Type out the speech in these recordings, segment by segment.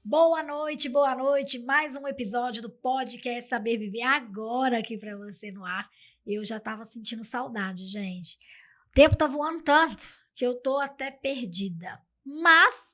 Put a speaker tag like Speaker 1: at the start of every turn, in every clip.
Speaker 1: Boa noite. Mais um episódio do podcast Saber Viver agora aqui para você no ar. Eu já tava sentindo saudade, gente. O tempo tá voando tanto que eu tô até perdida. Mas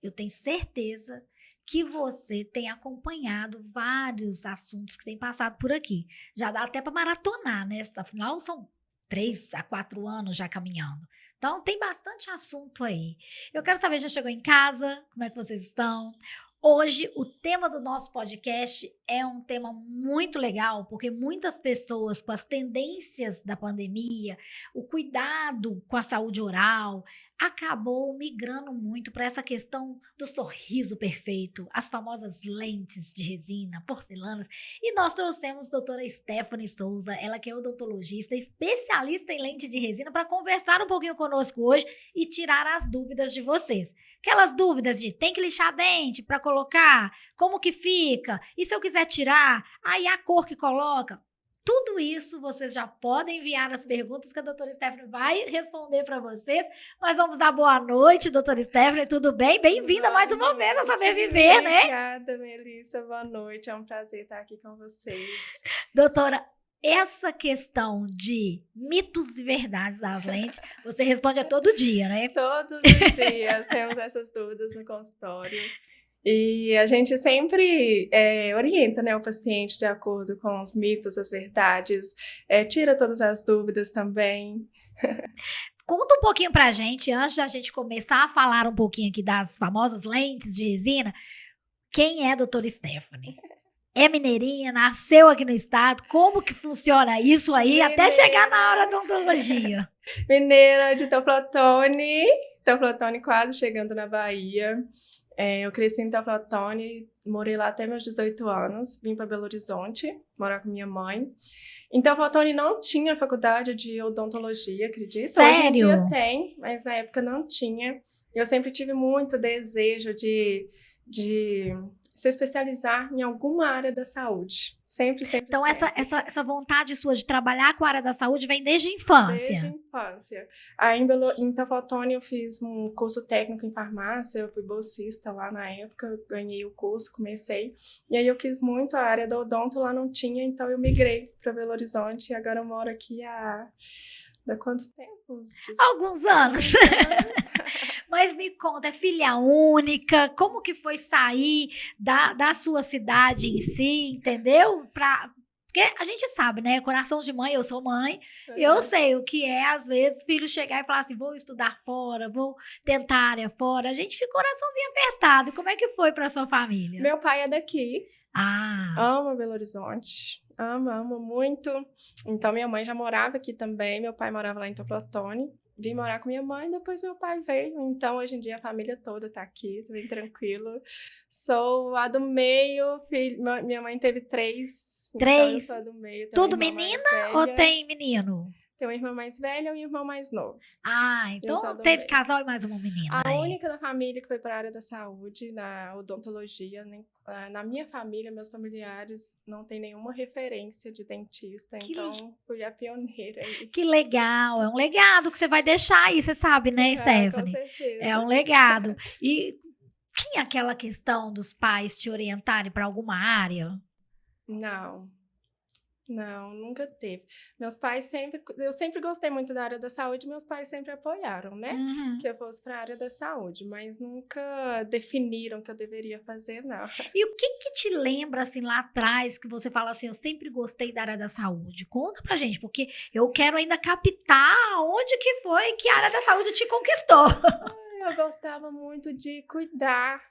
Speaker 1: eu tenho certeza que você tem acompanhado vários assuntos que têm passado por aqui. Já dá até para maratonar, né? Afinal, são 3 a 4 anos já caminhando. Então, tem bastante assunto aí. Eu quero saber, já chegou em casa? Como é que vocês estão? Hoje, o tema do nosso podcast é um tema muito legal, porque muitas pessoas com as tendências da pandemia, o cuidado com a saúde oral, acabou migrando muito para essa questão do sorriso perfeito, as famosas lentes de resina, porcelanas. E nós trouxemos a doutora Stephanie Souza, ela que é odontologista, especialista em lente de resina, para conversar um pouquinho conosco hoje e tirar as dúvidas de vocês. Aquelas dúvidas de tem que lixar dente para colocar, como que fica, e se eu quiser tirar, aí a cor que coloca. Tudo isso vocês já podem enviar as perguntas que a doutora Stephanie vai responder para vocês. Mas vamos dar boa noite, doutora Stephanie, tudo bem? Bem-vinda mais uma vez a Saber Viver, né?
Speaker 2: Obrigada, Melissa, boa noite, é um prazer estar aqui com vocês.
Speaker 1: Doutora, essa questão de mitos e verdades das lentes, você responde a todo dia, né?
Speaker 2: Todos os dias temos essas dúvidas no consultório. E a gente sempre orienta, né, o paciente de acordo com os mitos, as verdades, tira todas as dúvidas também.
Speaker 1: Conta um pouquinho pra gente, antes da gente começar a falar um pouquinho aqui das famosas lentes de resina, quem é a doutora Stephanie? É mineirinha, nasceu aqui no estado, como que funciona isso aí, até chegar na hora da odontologia?
Speaker 2: Mineira de Teoflotone quase chegando na Bahia. Eu cresci em Teoflotone, morei lá até meus 18 anos, vim para Belo Horizonte, morar com minha mãe. Em Teoflotone não tinha faculdade de odontologia, acredita?
Speaker 1: Sério?
Speaker 2: Hoje em dia tem, mas na época não tinha. Eu sempre tive muito desejo de se especializar em alguma área da saúde. Sempre.
Speaker 1: Então, essa vontade sua de trabalhar com a área da saúde vem desde a infância?
Speaker 2: Desde a infância. Aí em Teoflotone eu fiz um curso técnico em farmácia, eu fui bolsista lá na época, ganhei o curso, comecei. E aí eu quis muito a área do odonto, lá não tinha, então eu migrei para Belo Horizonte e agora eu moro aqui há quanto tempo?
Speaker 1: Alguns anos. Mas me conta, é filha única? Como que foi sair da sua cidade em si, entendeu? Porque a gente sabe, né? Coração de mãe, eu sou mãe, eu sei o que é, às vezes, filho chegar e falar assim, vou estudar fora, vou tentar área fora. A gente fica coraçãozinho apertado. Como é que foi para sua família?
Speaker 2: Meu pai é daqui.
Speaker 1: Ah.
Speaker 2: Ama Belo Horizonte. Ama muito. Então, minha mãe já morava aqui também. Meu pai morava lá em Teoflotone. Vim morar com minha mãe, depois meu pai veio. Então, hoje em dia, a família toda tá aqui, tá bem tranquilo. Sou a do meio, minha mãe teve 3. Então, eu sou a do meio.
Speaker 1: Tudo menina ou tem menino?
Speaker 2: Tem uma irmã mais velha e um irmão mais novo.
Speaker 1: Ah, então teve casal e mais uma menina.
Speaker 2: A única da família que foi para a área da saúde, na odontologia, né? Na minha família, meus familiares não tem nenhuma referência de dentista, então fui a pioneira aí.
Speaker 1: Que legal, é um legado que você vai deixar aí, você sabe, né, Stephanie?
Speaker 2: Com certeza.
Speaker 1: É um legado. E tinha aquela questão dos pais te orientarem para alguma área?
Speaker 2: Não, nunca teve. Eu sempre gostei muito da área da saúde, meus pais sempre apoiaram, né?
Speaker 1: Uhum.
Speaker 2: Que eu fosse para a área da saúde, mas nunca definiram que eu deveria fazer, não.
Speaker 1: E o que te lembra, assim, lá atrás, que você fala assim, eu sempre gostei da área da saúde? Conta pra gente, porque eu quero ainda captar onde que foi que a área da saúde te conquistou.
Speaker 2: Eu gostava muito de cuidado.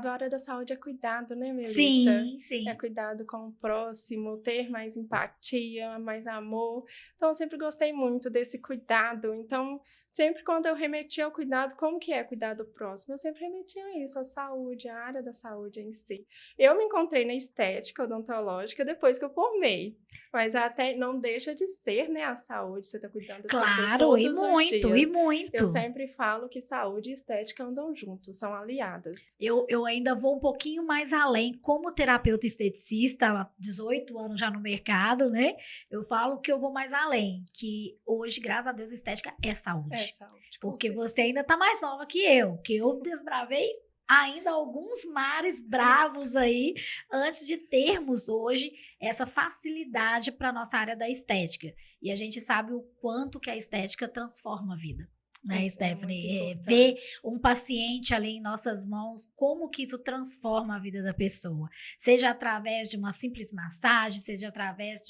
Speaker 2: A área da saúde é cuidado, né, Melissa?
Speaker 1: Sim.
Speaker 2: É cuidado com o próximo, ter mais empatia, mais amor. Então, eu sempre gostei muito desse cuidado. Então, sempre quando eu remetia ao cuidado, como que é cuidar do próximo? Eu sempre remetia a isso, a saúde, a área da saúde em si. Eu me encontrei na estética odontológica depois que eu formei. Mas até não deixa de ser, né, a saúde. Você tá cuidando das pessoas todos os dias.
Speaker 1: E muito.
Speaker 2: Eu sempre falo que saúde e estética andam juntos, são aliadas.
Speaker 1: Eu ainda vou um pouquinho mais além, como terapeuta esteticista, há 18 anos já no mercado, né? Eu falo que eu vou mais além, que hoje, graças a Deus, estética é saúde.
Speaker 2: É saúde.
Speaker 1: Porque você ainda tá mais nova que eu desbravei ainda alguns mares bravos aí antes de termos hoje essa facilidade para nossa área da estética. E a gente sabe o quanto que a estética transforma a vida. Né, Stephanie? Ver um paciente ali em nossas mãos, como que isso transforma a vida da pessoa. Seja através de uma simples massagem, seja através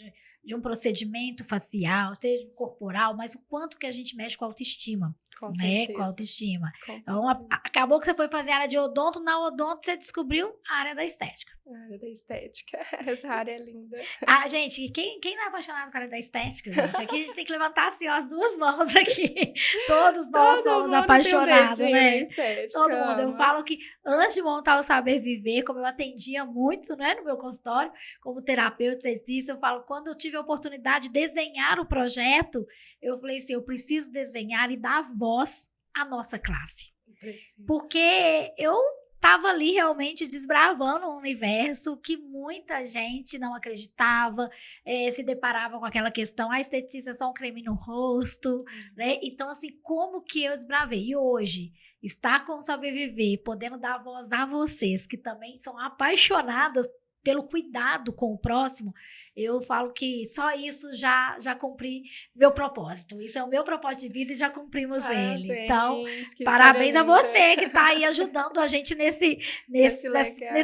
Speaker 1: de um procedimento facial, seja corporal, mas o quanto que a gente mexe com a autoestima.
Speaker 2: Com
Speaker 1: né?
Speaker 2: certeza.
Speaker 1: Com a autoestima.
Speaker 2: Com
Speaker 1: Então, acabou que você foi fazer a área de odonto, na odonto você descobriu a área da estética.
Speaker 2: A área da estética. Essa área é linda.
Speaker 1: Gente, quem não é apaixonado com a área da estética, gente? Aqui a gente tem que levantar assim, ó, as duas mãos aqui. Todos nós somos apaixonados, né?
Speaker 2: Estética,
Speaker 1: todo mundo. Eu falo que antes de montar o Saber Viver, como eu atendia muito, né, no meu consultório, como terapeuta, esteticista, eu falo, quando eu tive a oportunidade de desenhar o projeto, eu falei assim, eu preciso desenhar e dar voz à nossa classe. Porque eu estava ali realmente desbravando um universo que muita gente não acreditava, se deparava com aquela questão, a esteticista é só um creme no rosto, né? Então, assim, como que eu desbravei? E hoje, estar com o Saber Viver, podendo dar voz a vocês, que também são apaixonadas pelo cuidado com o próximo, eu falo que só isso já cumpri meu propósito. Isso é o meu propósito de vida e já cumprimos ele. Então, parabéns a você que está aí ajudando a gente nesse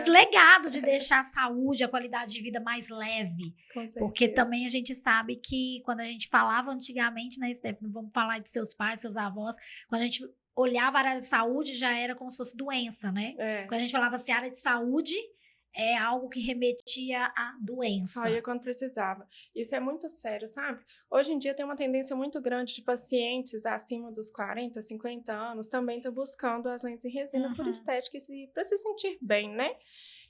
Speaker 1: legado de deixar a saúde, a qualidade de vida mais leve. Porque também a gente sabe que quando a gente falava antigamente, né, Stephanie, vamos falar de seus pais, seus avós, quando a gente olhava a área de saúde, já era como se fosse doença, né? Quando a gente falava assim, área de saúde é algo que remetia à doença.
Speaker 2: Só ia quando precisava. Isso é muito sério, sabe? Hoje em dia tem uma tendência muito grande de pacientes acima dos 40, 50 anos também estão buscando as lentes em resina por estética e para se sentir bem, né?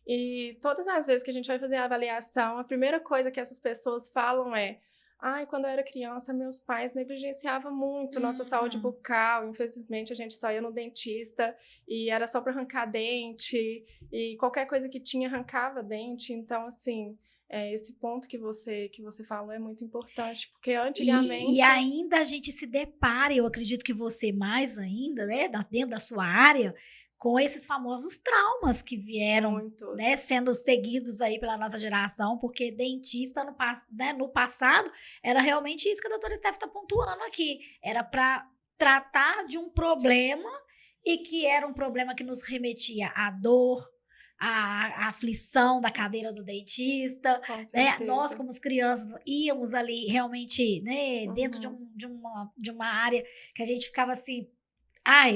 Speaker 2: E todas as vezes que a gente vai fazer a avaliação, a primeira coisa que essas pessoas falam é: quando eu era criança, meus pais negligenciavam muito nossa saúde bucal. Infelizmente, a gente só ia no dentista e era só para arrancar dente. E qualquer coisa que tinha, arrancava dente. Então, assim, esse ponto que você falou é muito importante. Porque antigamente...
Speaker 1: E ainda a gente se depara, eu acredito que você mais ainda, né, dentro da sua área, com esses famosos traumas que vieram, né, sendo seguidos aí pela nossa geração, porque dentista no passado era realmente isso que a doutora Steph está pontuando aqui, era para tratar de um problema e que era um problema que nos remetia à dor, à aflição da cadeira do dentista, né? Nós como crianças íamos ali realmente, né, dentro de uma área que a gente ficava assim,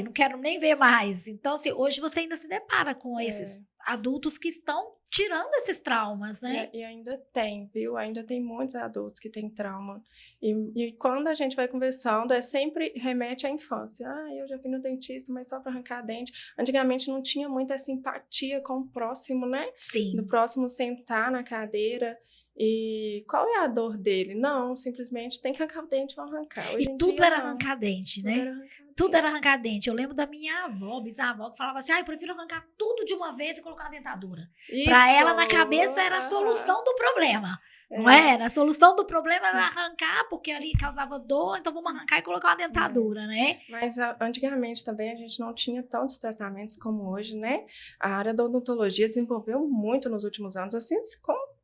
Speaker 1: não quero nem ver mais. Então, assim, hoje você ainda se depara com esses adultos que estão tirando esses traumas, né?
Speaker 2: E ainda tem, viu? Ainda tem muitos adultos que têm trauma. E quando a gente vai conversando, sempre remete à infância. Eu já fui no dentista, mas só para arrancar dente. Antigamente não tinha muita simpatia com o próximo, né?
Speaker 1: Sim.
Speaker 2: Do próximo sentar na cadeira. E qual é a dor dele? Não, simplesmente tem que arrancar o dente, vão arrancar. Hoje em
Speaker 1: tudo
Speaker 2: dia,
Speaker 1: era arrancar dente, né? Tudo era arrancar dente. Eu lembro da minha avó, bisavó, que falava assim, eu prefiro arrancar tudo de uma vez e colocar uma dentadura. Para ela, na cabeça, era a solução do problema. Não era? A solução do problema era arrancar, porque ali causava dor, então vamos arrancar e colocar uma dentadura, né?
Speaker 2: Mas antigamente também a gente não tinha tantos tratamentos como hoje, né? A área da odontologia desenvolveu muito nos últimos anos, assim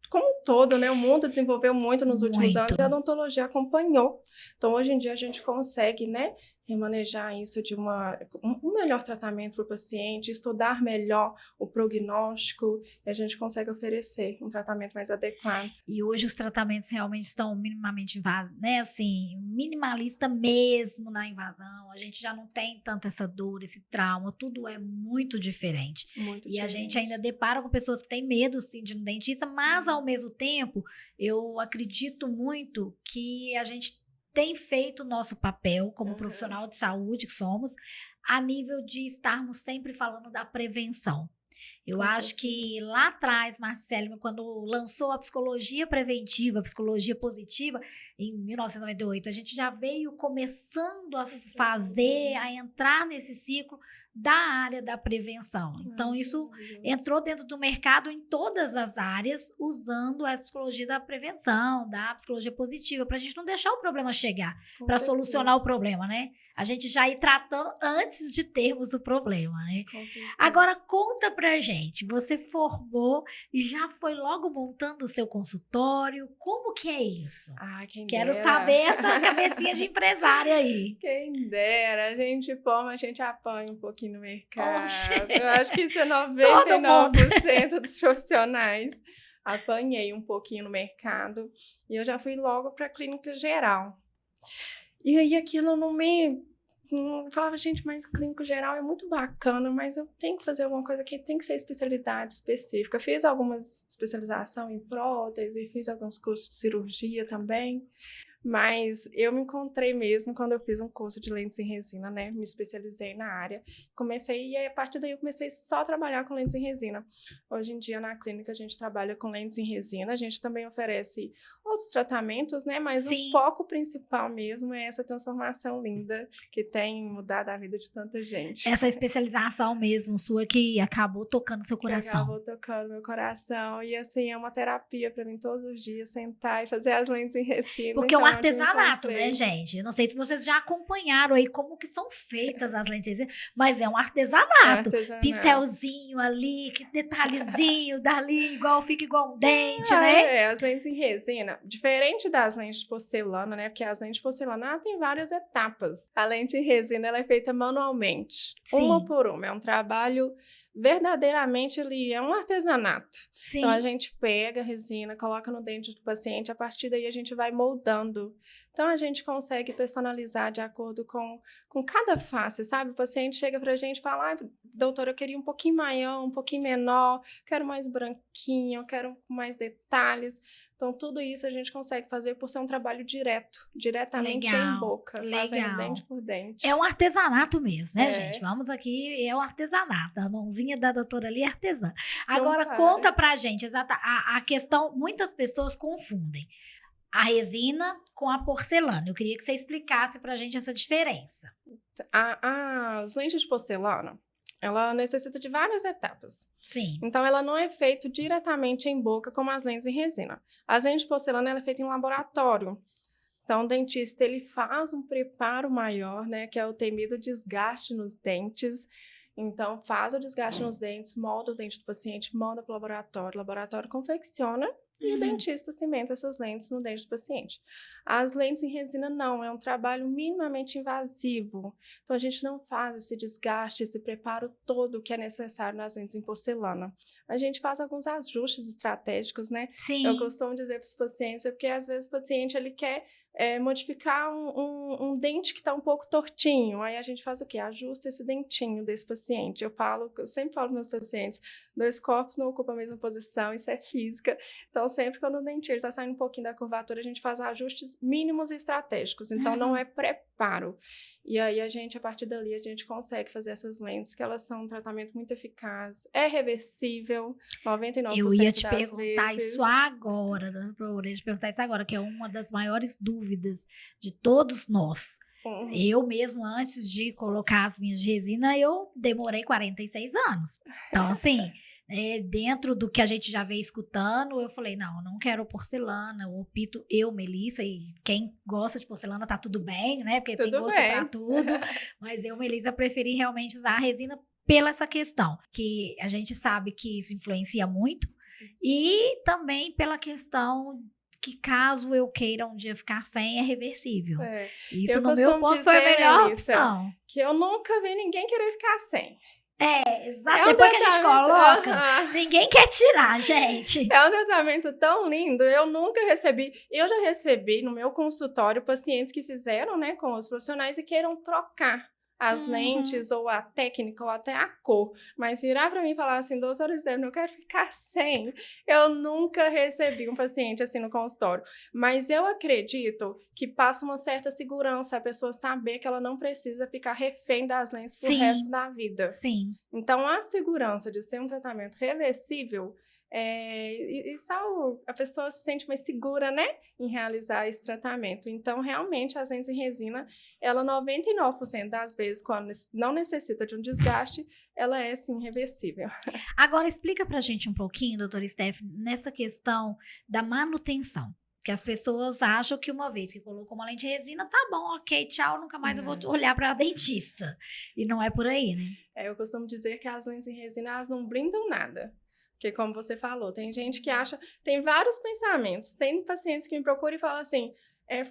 Speaker 2: como um todo, né? O mundo desenvolveu muito nos últimos anos e a odontologia acompanhou. Então, hoje em dia, a gente consegue, né, remanejar isso de um melhor tratamento para o paciente, estudar melhor o prognóstico e a gente consegue oferecer um tratamento mais adequado.
Speaker 1: E hoje os tratamentos realmente estão minimamente né, assim, minimalista mesmo na invasão. A gente já não tem tanta essa dor, esse trauma, tudo é muito diferente. A gente ainda depara com pessoas que têm medo, sim, de ir no dentista, mas ao mesmo tempo, eu acredito muito que a gente tem feito o nosso papel como profissional de saúde que somos, a nível de estarmos sempre falando da prevenção. Eu acho que lá atrás, Marcelo, quando lançou a psicologia preventiva, a psicologia positiva, em 1998, a gente já veio começando a fazer, a entrar nesse ciclo da área da prevenção. Então, isso entrou dentro do mercado em todas as áreas, usando a psicologia da prevenção, da psicologia positiva, para a gente não deixar o problema chegar, para solucionar o problema, né? A gente já ir tratando antes de termos o problema, né? Agora, conta pra gente, você formou e já foi logo montando o seu consultório, como que é isso?
Speaker 2: Quem
Speaker 1: Quero
Speaker 2: dera.
Speaker 1: saber essa cabecinha de empresária aí.
Speaker 2: Quem dera, a gente forma, a gente apanha um pouquinho no mercado.
Speaker 1: Oxe.
Speaker 2: Eu acho que isso é 99% dos profissionais. Apanhei um pouquinho no mercado e eu já fui logo para a clínica geral. E aí aquilo não me... falava, gente, mas o clínico geral é muito bacana, mas eu tenho que fazer alguma coisa que tem que ser especialidade específica. Fiz algumas especialização em prótese, fiz alguns cursos de cirurgia também. Mas eu me encontrei mesmo quando eu fiz um curso de lentes em resina, né? Me especializei na área. E aí, a partir daí eu comecei só a trabalhar com lentes em resina. Hoje em dia, na clínica, a gente trabalha com lentes em resina. A gente também oferece outros tratamentos, né? Mas
Speaker 1: Sim.
Speaker 2: o foco principal mesmo é essa transformação linda que tem mudado a vida de tanta gente.
Speaker 1: Essa especialização mesmo sua que acabou tocando seu coração.
Speaker 2: Acabou tocando meu coração. E assim, é uma terapia para mim todos os dias, sentar e fazer as lentes em resina.
Speaker 1: Porque
Speaker 2: então,
Speaker 1: é um artesanato, né, gente? Eu não sei se vocês já acompanharam aí como que são feitas as lentes, mas é um artesanato. Pincelzinho ali, que detalhezinho dali, fica igual um dente, né?
Speaker 2: As lentes em resina, diferente das lentes de porcelana, né? Porque as lentes de porcelana tem várias etapas. A lente em resina, ela é feita manualmente, uma por uma. É um trabalho verdadeiramente ali, é um artesanato.
Speaker 1: Sim.
Speaker 2: Então, a gente pega a resina, coloca no dente do paciente, a partir daí a gente vai moldando. Então, a gente consegue personalizar de acordo com cada face, sabe? O paciente chega pra gente e fala, doutora, eu queria um pouquinho maior, um pouquinho menor, quero mais branquinho, quero mais detalhes. Então, tudo isso a gente consegue fazer por ser um trabalho diretamente em boca, fazendo dente por dente.
Speaker 1: É um artesanato mesmo, né, gente? Vamos aqui, é um artesanato. A mãozinha da doutora ali é artesã. Agora, conta pra gente, a questão, muitas pessoas confundem a resina com a porcelana. Eu queria que você explicasse pra gente essa diferença.
Speaker 2: As lentes de porcelana, ela necessita de várias etapas.
Speaker 1: Sim.
Speaker 2: Então, ela não é feita diretamente em boca como as lentes em resina. As lentes de porcelana, ela é feita em laboratório. Então, o dentista, ele faz um preparo maior, né, que é o temido desgaste nos dentes. Então, faz o desgaste nos dentes, molda o dente do paciente, manda para o laboratório confecciona e o dentista cimenta essas lentes no dente do paciente. As lentes em resina não, é um trabalho minimamente invasivo. Então, a gente não faz esse desgaste, esse preparo todo que é necessário nas lentes em porcelana. A gente faz alguns ajustes estratégicos, né?
Speaker 1: Sim.
Speaker 2: Eu costumo dizer para os pacientes, porque às vezes o paciente ele quer modificar um dente que está um pouco tortinho. Aí a gente faz o quê? Ajusta esse dentinho desse paciente. Eu sempre falo para meus pacientes, 2 corpos não ocupam a mesma posição, isso é física. Então, sempre quando o dente está saindo um pouquinho da curvatura, a gente faz ajustes mínimos e estratégicos. Então, não é preparo. E aí, a partir dali, a gente consegue fazer essas lentes, que elas são um tratamento muito eficaz. É reversível, 99% das vezes.
Speaker 1: Eu ia te perguntar isso agora, que é uma das maiores dúvidas de todos nós. Eu mesmo, antes de colocar as minhas de resina, eu demorei 46 anos. Então, assim, dentro do que a gente já veio escutando, eu falei, não, eu não quero porcelana, eu opto, Melissa, e quem gosta de porcelana tá tudo bem, né? Porque tem gosto pra tudo. Mas eu, Melissa, preferi realmente usar a resina pela essa questão, que a gente sabe que isso influencia muito. E também pela questão que caso eu queira um dia ficar sem, é reversível. Isso no meu ponto foi a melhor opção.
Speaker 2: Que eu nunca vi ninguém querer ficar sem.
Speaker 1: Exato. Depois que a gente coloca, ninguém quer tirar, gente.
Speaker 2: É um tratamento tão lindo. Eu nunca recebi. Eu já recebi no meu consultório pacientes que fizeram, né, com os profissionais e queiram trocar as lentes, ou a técnica, ou até a cor. Mas virar para mim e falar assim, doutora Stephanie, eu quero ficar sem. Eu nunca recebi um paciente assim no consultório. Mas eu acredito que passa uma certa segurança a pessoa saber que ela não precisa ficar refém das lentes pro resto da vida.
Speaker 1: Sim.
Speaker 2: Então, a segurança de ser um tratamento reversível E só a pessoa se sente mais segura, né, em realizar esse tratamento. Então, realmente, as lentes em resina, ela 99% das vezes, quando não necessita de um desgaste, ela é, sim, reversível.
Speaker 1: Agora, explica pra gente um pouquinho, doutora Stephanie, nessa questão da manutenção. Que as pessoas acham que uma vez que colocou uma lente de resina, tá bom, ok, tchau, nunca mais eu vou olhar pra dentista. E não é por aí, né?
Speaker 2: Eu costumo dizer que as lentes em resina, elas não blindam nada. Porque, como você falou, tem gente que acha... Tem vários pensamentos. Tem pacientes que me procuram e falam assim,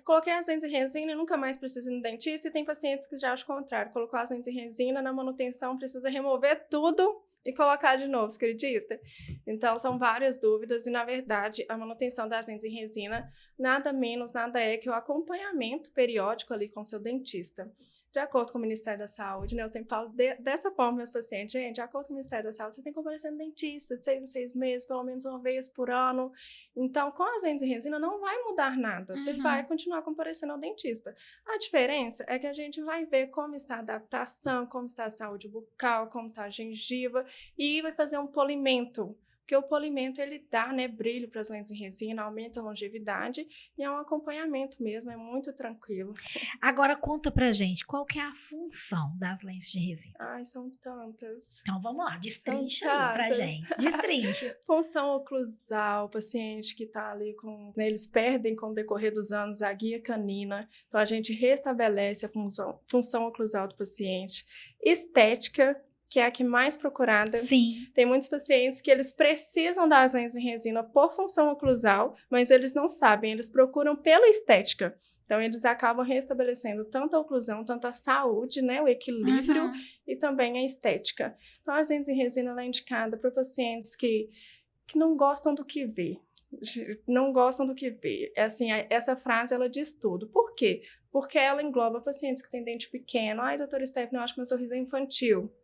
Speaker 2: coloquei as lentes em resina e nunca mais preciso ir no dentista. E tem pacientes que já acham o contrário. Colocou as lentes em resina, na manutenção precisa remover tudo e colocar de novo, você acredita? Então, são várias dúvidas e, na verdade, a manutenção das lentes em resina nada menos, nada é que o acompanhamento periódico ali com o seu dentista. De acordo com o Ministério da Saúde, né, eu sempre falo dessa forma para meus pacientes, gente, de acordo com o Ministério da Saúde, você tem que comparecer no dentista de 6 em 6 meses, pelo menos uma vez por ano. Então, com as lentes em resina, não vai mudar nada. Você vai continuar comparecendo ao dentista. A diferença é que a gente vai ver como está a adaptação, como está a saúde bucal, como está a gengiva, e vai fazer um polimento. Porque o polimento, ele dá, né, brilho para as lentes em resina, aumenta a longevidade e é um acompanhamento mesmo, é muito tranquilo.
Speaker 1: Agora conta pra gente, qual que é a função das lentes de resina?
Speaker 2: Ai, são tantas.
Speaker 1: Então vamos lá, destrincha
Speaker 2: São
Speaker 1: aí pra
Speaker 2: tantas.
Speaker 1: gente. Destrincha.
Speaker 2: Função oclusal, o paciente que está ali né, eles perdem com o decorrer dos anos a guia canina, então a gente restabelece a função oclusal do paciente. Estética, que é a que mais procurada.
Speaker 1: Sim.
Speaker 2: Tem muitos pacientes que eles precisam das lentes em resina por função oclusal, mas eles não sabem, eles procuram pela estética. Então, eles acabam restabelecendo tanto a oclusão, tanto a saúde, né, o equilíbrio e também a estética. Então, as lentes em resina ela é indicada para pacientes que não gostam do que vê. Não gostam do que vê. Assim, essa frase, ela diz tudo. Por quê? Porque ela engloba pacientes que têm dente pequeno. Ai, doutora Stephanie, eu acho que meu sorriso é infantil.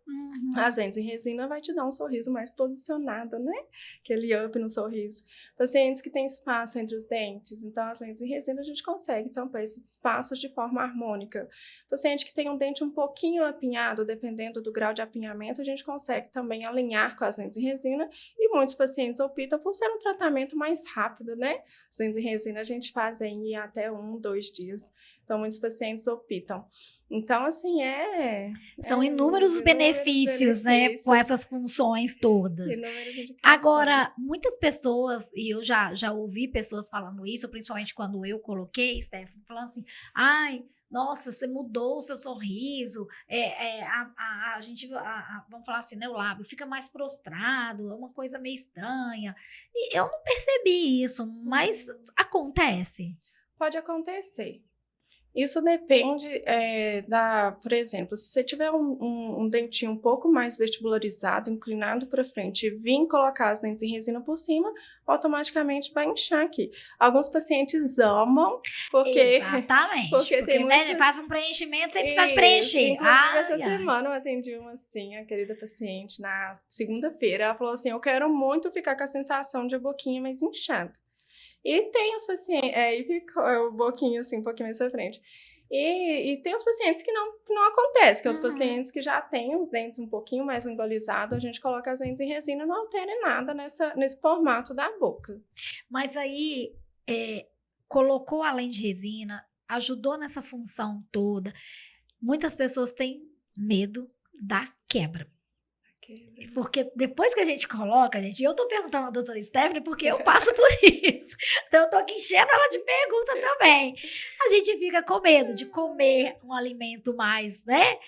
Speaker 2: As lentes em resina vai te dar um sorriso mais posicionado, né? Aquele up no sorriso. Pacientes que têm espaço entre os dentes, então as lentes em resina a gente consegue tampar esses espaços de forma harmônica. Paciente que tem um dente um pouquinho apinhado, dependendo do grau de apinhamento, a gente consegue também alinhar com as lentes em resina e muitos pacientes optam por ser um tratamento mais rápido, né? As lentes em resina a gente faz em até 1, 2 dias. Então, muitos pacientes optam. Então, assim,
Speaker 1: são inúmeros os benefícios, né, com essas funções todas. Agora, muitas pessoas, e eu já ouvi pessoas falando isso, principalmente quando eu coloquei, Stephanie, falando assim, ai, nossa, você mudou o seu sorriso, a gente, vamos falar assim, né, o lábio fica mais prostrado, é uma coisa meio estranha. E eu não percebi isso, mas acontece.
Speaker 2: Pode acontecer. Isso depende por exemplo, se você tiver um dentinho um pouco mais vestibularizado, inclinado para frente, e vir colocar as lentes em resina por cima, automaticamente vai inchar aqui. Alguns pacientes amam, porque...
Speaker 1: Exatamente. Porque tem muitos... faz um preenchimento sem precisar de preencher.
Speaker 2: Inclusive, essa semana eu atendi uma assim, a querida paciente, na segunda-feira. Ela falou assim, eu quero muito ficar com a sensação de a boquinha mais inchada. E tem os pacientes, e ficou o boquinho assim, um pouquinho mais pra frente. E tem os pacientes que não acontece, que é os pacientes que já têm os dentes um pouquinho mais lingualizados, a gente coloca as lentes em resina e não altera nada nesse formato da boca.
Speaker 1: Mas aí, colocou a lente de resina, ajudou nessa função toda. Muitas pessoas têm medo da quebra. Porque depois que a gente coloca, gente, eu tô perguntando à doutora Stephanie porque eu passo por isso. Então eu tô aqui enchendo ela de pergunta também. A gente fica com medo de comer um alimento mais, né,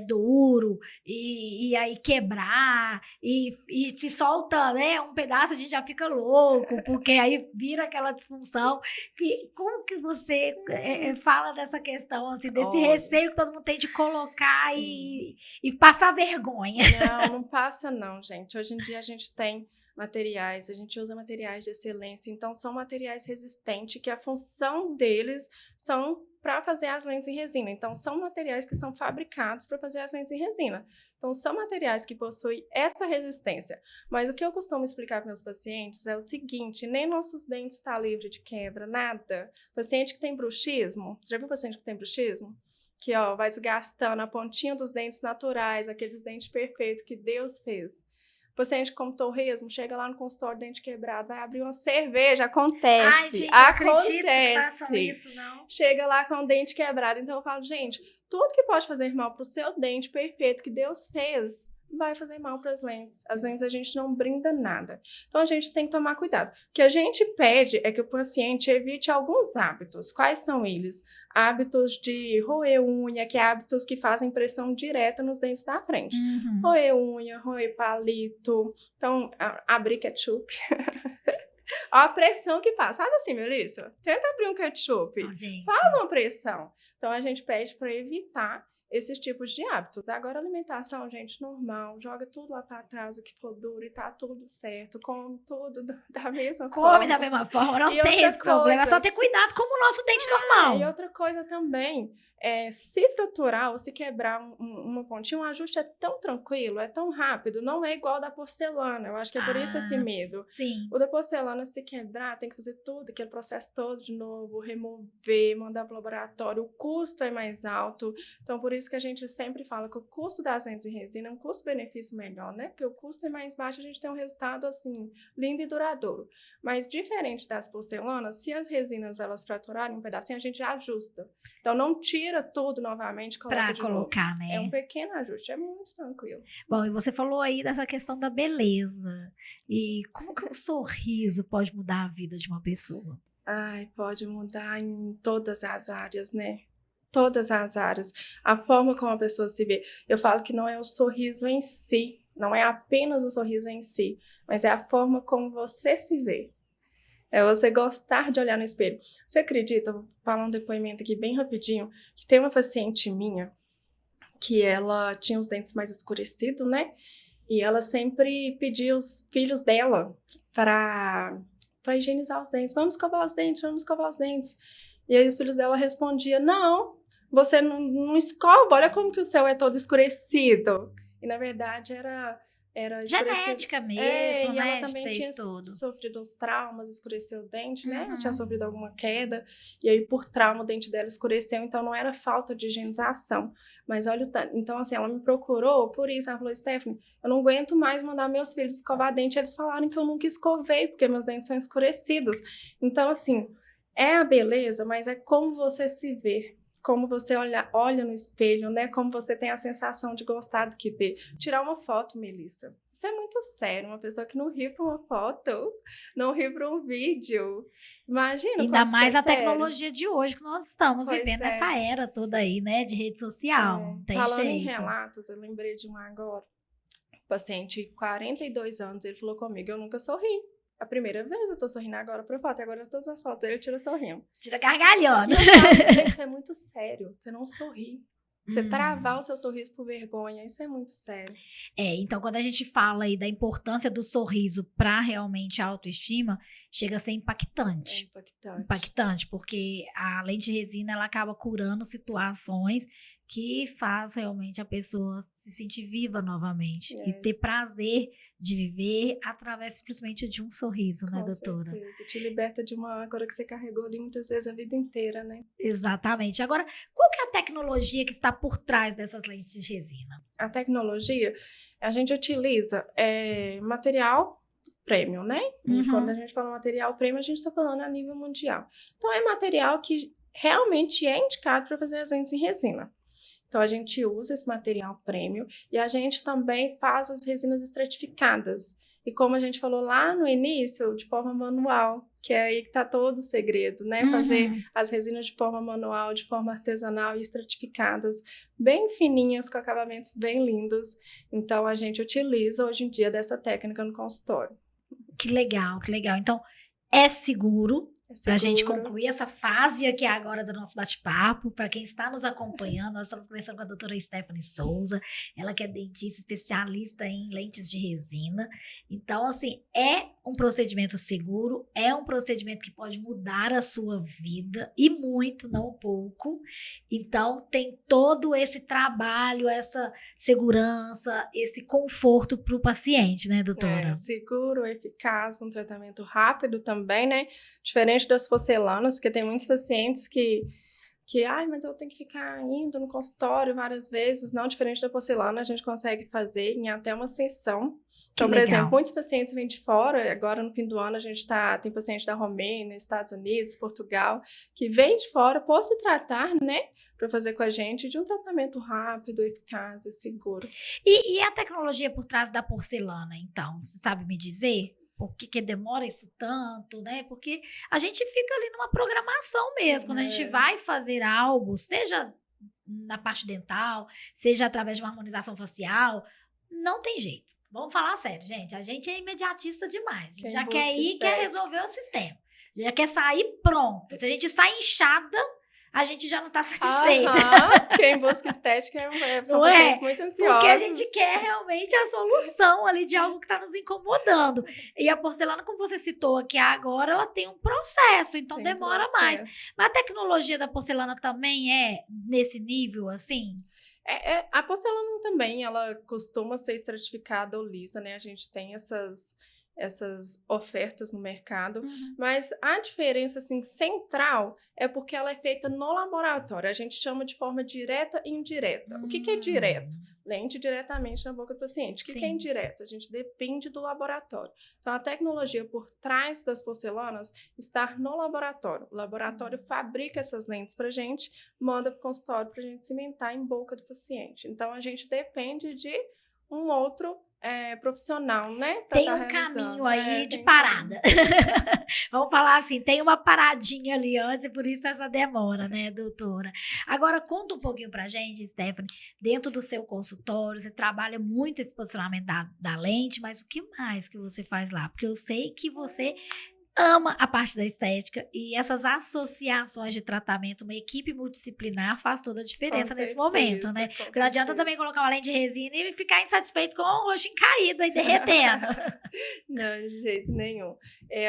Speaker 1: duro e aí quebrar e se solta, né, um pedaço, a gente já fica louco, porque aí vira aquela disfunção. E como que você fala dessa questão, assim, desse receio que todo mundo tem de colocar e passar vergonha?
Speaker 2: Não passa não, gente. Hoje em dia a gente tem materiais, a gente usa materiais de excelência, então são materiais resistentes que a função deles são para fazer as lentes em resina. Então são materiais que são fabricados para fazer as lentes em resina. Então são materiais que possuem essa resistência. Mas o que eu costumo explicar para meus pacientes é o seguinte, nem nossos dentes estão livres de quebra, nada. Paciente que tem bruxismo, já viu paciente que tem bruxismo? Que vai desgastando a pontinha dos dentes naturais, aqueles dentes perfeitos que Deus fez. Paciente com torresmo, chega lá no consultório, dente quebrado, vai abrir uma cerveja, acontece.
Speaker 1: Ai, gente, eu acredito que façam isso, não.
Speaker 2: Chega lá com o dente quebrado. Então eu falo, gente, tudo que pode fazer mal pro seu dente perfeito que Deus fez, vai fazer mal para as lentes. As lentes a gente não brinda nada. Então a gente tem que tomar cuidado. O que a gente pede é que o paciente evite alguns hábitos. Quais são eles? Hábitos de roer unha, que é hábitos que fazem pressão direta nos dentes da frente. Roer unha, roer palito. Então, abrir ketchup. Ó a pressão que faz. Faz assim, Melissa. Tenta abrir um ketchup. Faz uma pressão. Então a gente pede para evitar esses tipos de hábitos. Agora, alimentação, gente, normal. Joga tudo lá para trás, o que for duro e tá tudo certo. Come tudo da mesma forma.
Speaker 1: Come da mesma forma, não tem esse problema. É só ter cuidado com o nosso dente normal.
Speaker 2: E outra coisa também, se fraturar ou se quebrar uma pontinha, um ajuste é tão tranquilo, é tão rápido, não é igual da porcelana. Eu acho que é por isso esse medo.
Speaker 1: Sim.
Speaker 2: O da porcelana, se quebrar, tem que fazer tudo, aquele processo todo de novo, remover, mandar para o laboratório. O custo é mais alto. Então, por isso que a gente sempre fala que o custo das lentes em resina é um custo-benefício melhor, né? Porque o custo é mais baixo, a gente tem um resultado, assim, lindo e duradouro. Mas, diferente das porcelanas, se as resinas, elas fraturarem um pedacinho, a gente ajusta. Então, não tira tudo novamente, coloca de
Speaker 1: colocar,
Speaker 2: novo.
Speaker 1: né?
Speaker 2: É um pequeno ajuste, é muito tranquilo.
Speaker 1: Bom, e você falou aí dessa questão da beleza. E como que um sorriso pode mudar a vida de uma pessoa?
Speaker 2: Ai, pode mudar em todas as áreas, né? Todas as áreas. A forma como a pessoa se vê. Eu falo que não é o sorriso em si, não é apenas o sorriso em si, mas é a forma como você se vê. É você gostar de olhar no espelho. Você acredita, vou falar um depoimento aqui bem rapidinho, que tem uma paciente minha que ela tinha os dentes mais escurecidos, né? E ela sempre pedia os filhos dela para higienizar os dentes. Vamos escovar os dentes, vamos escovar os dentes. E aí os filhos dela respondiam, não, você não escova, olha como que o céu é todo escurecido. E na verdade era
Speaker 1: genética mesmo,
Speaker 2: e
Speaker 1: né?
Speaker 2: ela também tinha sofrido uns traumas, escureceu o dente, né? Tinha sofrido alguma queda, e aí por trauma o dente dela escureceu, então não era falta de higienização. Mas olha o tanto. Então, assim, ela me procurou por isso. Ela falou, Stephanie, eu não aguento mais mandar meus filhos escovar dente. Eles falaram que eu nunca escovei, porque meus dentes são escurecidos. Então, assim, é a beleza, mas é como você se vê. Como você olha no espelho, né? Como você tem a sensação de gostar do que vê. Tirar uma foto, Melissa. Isso é muito sério. Uma pessoa que não ri para uma foto, não ri para um vídeo. Imagina.
Speaker 1: Ainda mais a tecnologia de hoje que nós estamos vivendo nessa era toda aí, né? De rede social. Não tem
Speaker 2: Falando
Speaker 1: jeito.
Speaker 2: em relatos, eu lembrei de um agora. Paciente, 42 anos, ele falou comigo, eu nunca sorri. A primeira vez eu tô sorrindo agora pra foto, e agora todas as fotos ele tira sorrindo.
Speaker 1: Tira gargalhando.
Speaker 2: Isso é muito sério, você não sorri. Você travar o seu sorriso por vergonha, isso é muito sério.
Speaker 1: Então quando a gente fala aí da importância do sorriso para realmente a autoestima, chega a ser impactante.
Speaker 2: É impactante.
Speaker 1: Impactante, porque a lente de resina, ela acaba curando situações que faz realmente a pessoa se sentir viva novamente. E ter prazer de viver através simplesmente de um sorriso, né, doutora?
Speaker 2: Com certeza, te liberta de uma âncora que você carregou ali muitas vezes a vida inteira, né?
Speaker 1: Exatamente. Agora, qual que é a tecnologia que está por trás dessas lentes de resina?
Speaker 2: A tecnologia, a gente utiliza material premium, né? E quando a gente fala material premium, a gente está falando a nível mundial. Então, é material que realmente é indicado para fazer as lentes em resina. Então, a gente usa esse material premium e a gente também faz as resinas estratificadas. E como a gente falou lá no início, de forma manual, que é aí que está todo o segredo, né? Fazer as resinas de forma manual, de forma artesanal e estratificadas, bem fininhas, com acabamentos bem lindos. Então, a gente utiliza hoje em dia dessa técnica no consultório.
Speaker 1: Que legal, que legal. Então, é seguro. Para a gente concluir essa fase aqui agora do nosso bate-papo, para quem está nos acompanhando, nós estamos conversando com a doutora Stephanie Souza, ela que é dentista especialista em lentes de resina. Então, assim, é um procedimento seguro, é um procedimento que pode mudar a sua vida, e muito, não pouco. Então, tem todo esse trabalho, essa segurança, esse conforto para o paciente, né, doutora?
Speaker 2: Seguro, eficaz, um tratamento rápido também, né? Diferente das porcelanas, que tem muitos pacientes que que, mas eu tenho que ficar indo no consultório várias vezes. Não, diferente da porcelana, a gente consegue fazer em até uma sessão. Então, por exemplo, muitos pacientes vêm de fora, agora no fim do ano a gente tem paciente da Romênia, Estados Unidos, Portugal, que vem de fora por se tratar, né, para fazer com a gente de um tratamento rápido, eficaz e seguro.
Speaker 1: E a tecnologia por trás da porcelana, então, você sabe me dizer? Por que demora isso tanto, né? Porque a gente fica ali numa programação mesmo. Quando a gente vai fazer algo, seja na parte dental, seja através de uma harmonização facial, não tem jeito. Vamos falar sério, gente. A gente é imediatista demais. Já quer ir, quer resolver o sistema. Já quer sair pronto. Se a gente sai inchada, a gente já não tá satisfeita.
Speaker 2: Quem busca estética são pacientes muito ansiosos.
Speaker 1: Porque a gente quer realmente a solução ali de algo que tá nos incomodando. E a porcelana, como você citou aqui agora, ela tem um processo, então demora mais. Mas a tecnologia da porcelana também é nesse nível, assim?
Speaker 2: A porcelana também, ela costuma ser estratificada ou lisa, né? A gente tem essas ofertas no mercado, mas a diferença, assim, central é porque ela é feita no laboratório. A gente chama de forma direta e indireta. O que é direto? Lente diretamente na boca do paciente. O que é indireto? A gente depende do laboratório. Então, a tecnologia por trás das porcelanas está no laboratório. O laboratório fabrica essas lentes pra gente, manda pro consultório pra gente cimentar em boca do paciente. Então, a gente depende de um outro profissional, né?
Speaker 1: Tem um caminho aí de parada. Vamos falar assim, tem uma paradinha ali antes e por isso essa demora, né, doutora? Agora, conta um pouquinho pra gente, Stephanie, dentro do seu consultório, você trabalha muito esse posicionamento da lente, mas o que mais que você faz lá? Porque eu sei que você ama a parte da estética e essas associações de tratamento, uma equipe multidisciplinar faz toda a diferença nesse momento, né? Porque não adianta também colocar uma lente de resina e ficar insatisfeito com o roxinho caído aí derretendo.
Speaker 2: Não, de jeito nenhum.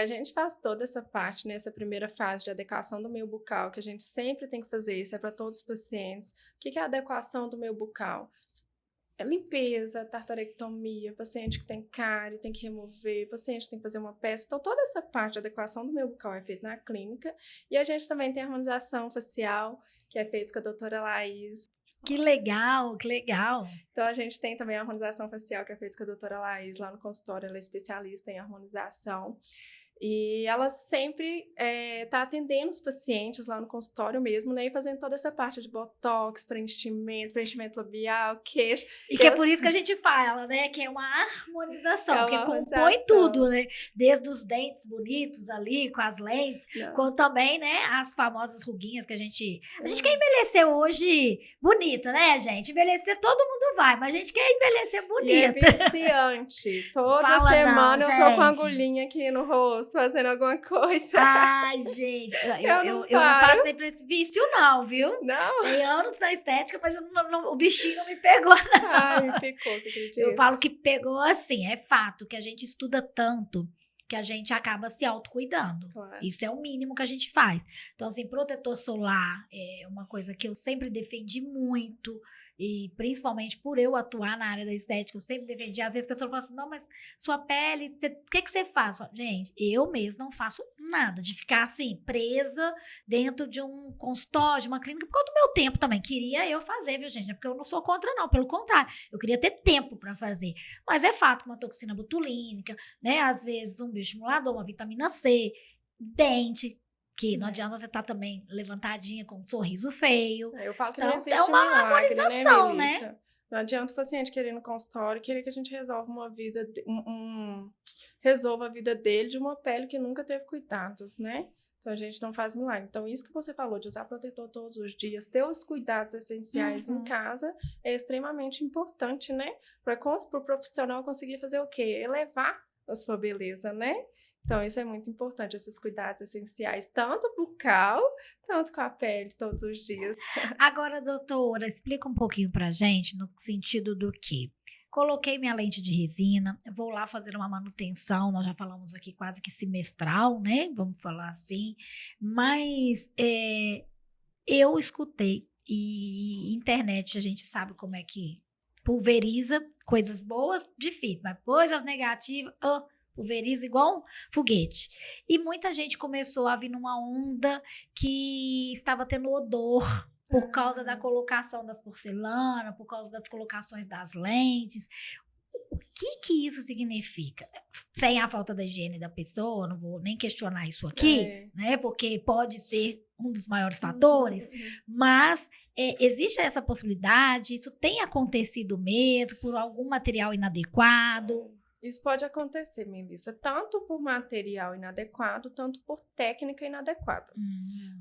Speaker 2: A gente faz toda essa parte, nessa primeira fase de adequação do meio bucal, que a gente sempre tem que fazer, isso é para todos os pacientes. O que é a adequação do meio bucal? Limpeza, tartarectomia, paciente que tem cárie, tem que remover, paciente tem que fazer uma peça. Então, toda essa parte de adequação do meio bucal é feita na clínica. E a gente também tem a harmonização facial, que é feita com a doutora Laís.
Speaker 1: Que legal, que legal.
Speaker 2: Então, a gente tem também a harmonização facial, que é feita com a doutora Laís, lá no consultório. Ela é especialista em harmonização. E ela sempre tá atendendo os pacientes lá no consultório mesmo, né? E fazendo toda essa parte de botox, preenchimento labial, queixo.
Speaker 1: E que é por isso que a gente fala, né? Que é uma harmonização, que compõe tudo, né? Desde os dentes bonitos ali, com as lentes, quanto também, né? As famosas ruguinhas que a gente quer envelhecer hoje bonita, né, gente? Envelhecer todo mundo vai, mas a gente quer envelhecer bonita.
Speaker 2: E é viciante. Toda semana eu tô com a agulhinha aqui no rosto, fazendo alguma coisa.
Speaker 1: Ai, gente, eu não passei por esse vício não, viu?
Speaker 2: Não?
Speaker 1: Tem anos na estética, mas o bichinho não me pegou, não.
Speaker 2: Ai, me picou, você acredita?
Speaker 1: Eu falo que pegou assim, é fato que a gente estuda tanto que a gente acaba se autocuidando. Claro. Isso é o mínimo que a gente faz. Então, assim, protetor solar é uma coisa que eu sempre defendi muito, e principalmente por eu atuar na área da estética, eu sempre defendi. Às vezes a pessoa fala assim, não, mas sua pele, o que você faz? Gente, eu mesmo não faço nada de ficar assim, presa dentro de um consultório, de uma clínica, por causa do meu tempo também. Queria eu fazer, viu, gente? É porque eu não sou contra, não. Pelo contrário, eu queria ter tempo para fazer. Mas é fato que uma toxina botulínica, né? Às vezes um bioestimulador, uma vitamina C, dente, que não adianta você estar também levantadinha com um sorriso feio.
Speaker 2: Eu falo que
Speaker 1: então,
Speaker 2: não existe
Speaker 1: é uma
Speaker 2: milagre,
Speaker 1: harmonização, né?
Speaker 2: Não adianta o paciente querer ir no consultório, querer que a gente resolva uma vida, resolva a vida dele de uma pele que nunca teve cuidados, né? Então, a gente não faz milagre. Então, isso que você falou de usar protetor todos os dias, ter os cuidados essenciais em casa, é extremamente importante, né? Para o profissional conseguir fazer o quê? Elevar a sua beleza, né? Então, isso é muito importante, esses cuidados essenciais, tanto bucal, tanto com a pele, todos os dias.
Speaker 1: Agora, doutora, explica um pouquinho pra gente, no sentido do que coloquei minha lente de resina, vou lá fazer uma manutenção, nós já falamos aqui quase que semestral, né? Vamos falar assim, mas eu escutei, e internet a gente sabe como é que pulveriza coisas boas, difícil, mas coisas negativas, pulveriza igual um foguete. E muita gente começou a vir numa onda que estava tendo odor por causa da colocação das porcelanas, por causa das colocações das lentes. O que isso significa? Sem a falta da higiene da pessoa, não vou nem questionar isso aqui, né? Porque pode ser um dos maiores fatores, mas existe essa possibilidade, isso tem acontecido mesmo por algum material inadequado?
Speaker 2: Isso pode acontecer, Melissa, tanto por material inadequado, tanto por técnica inadequada.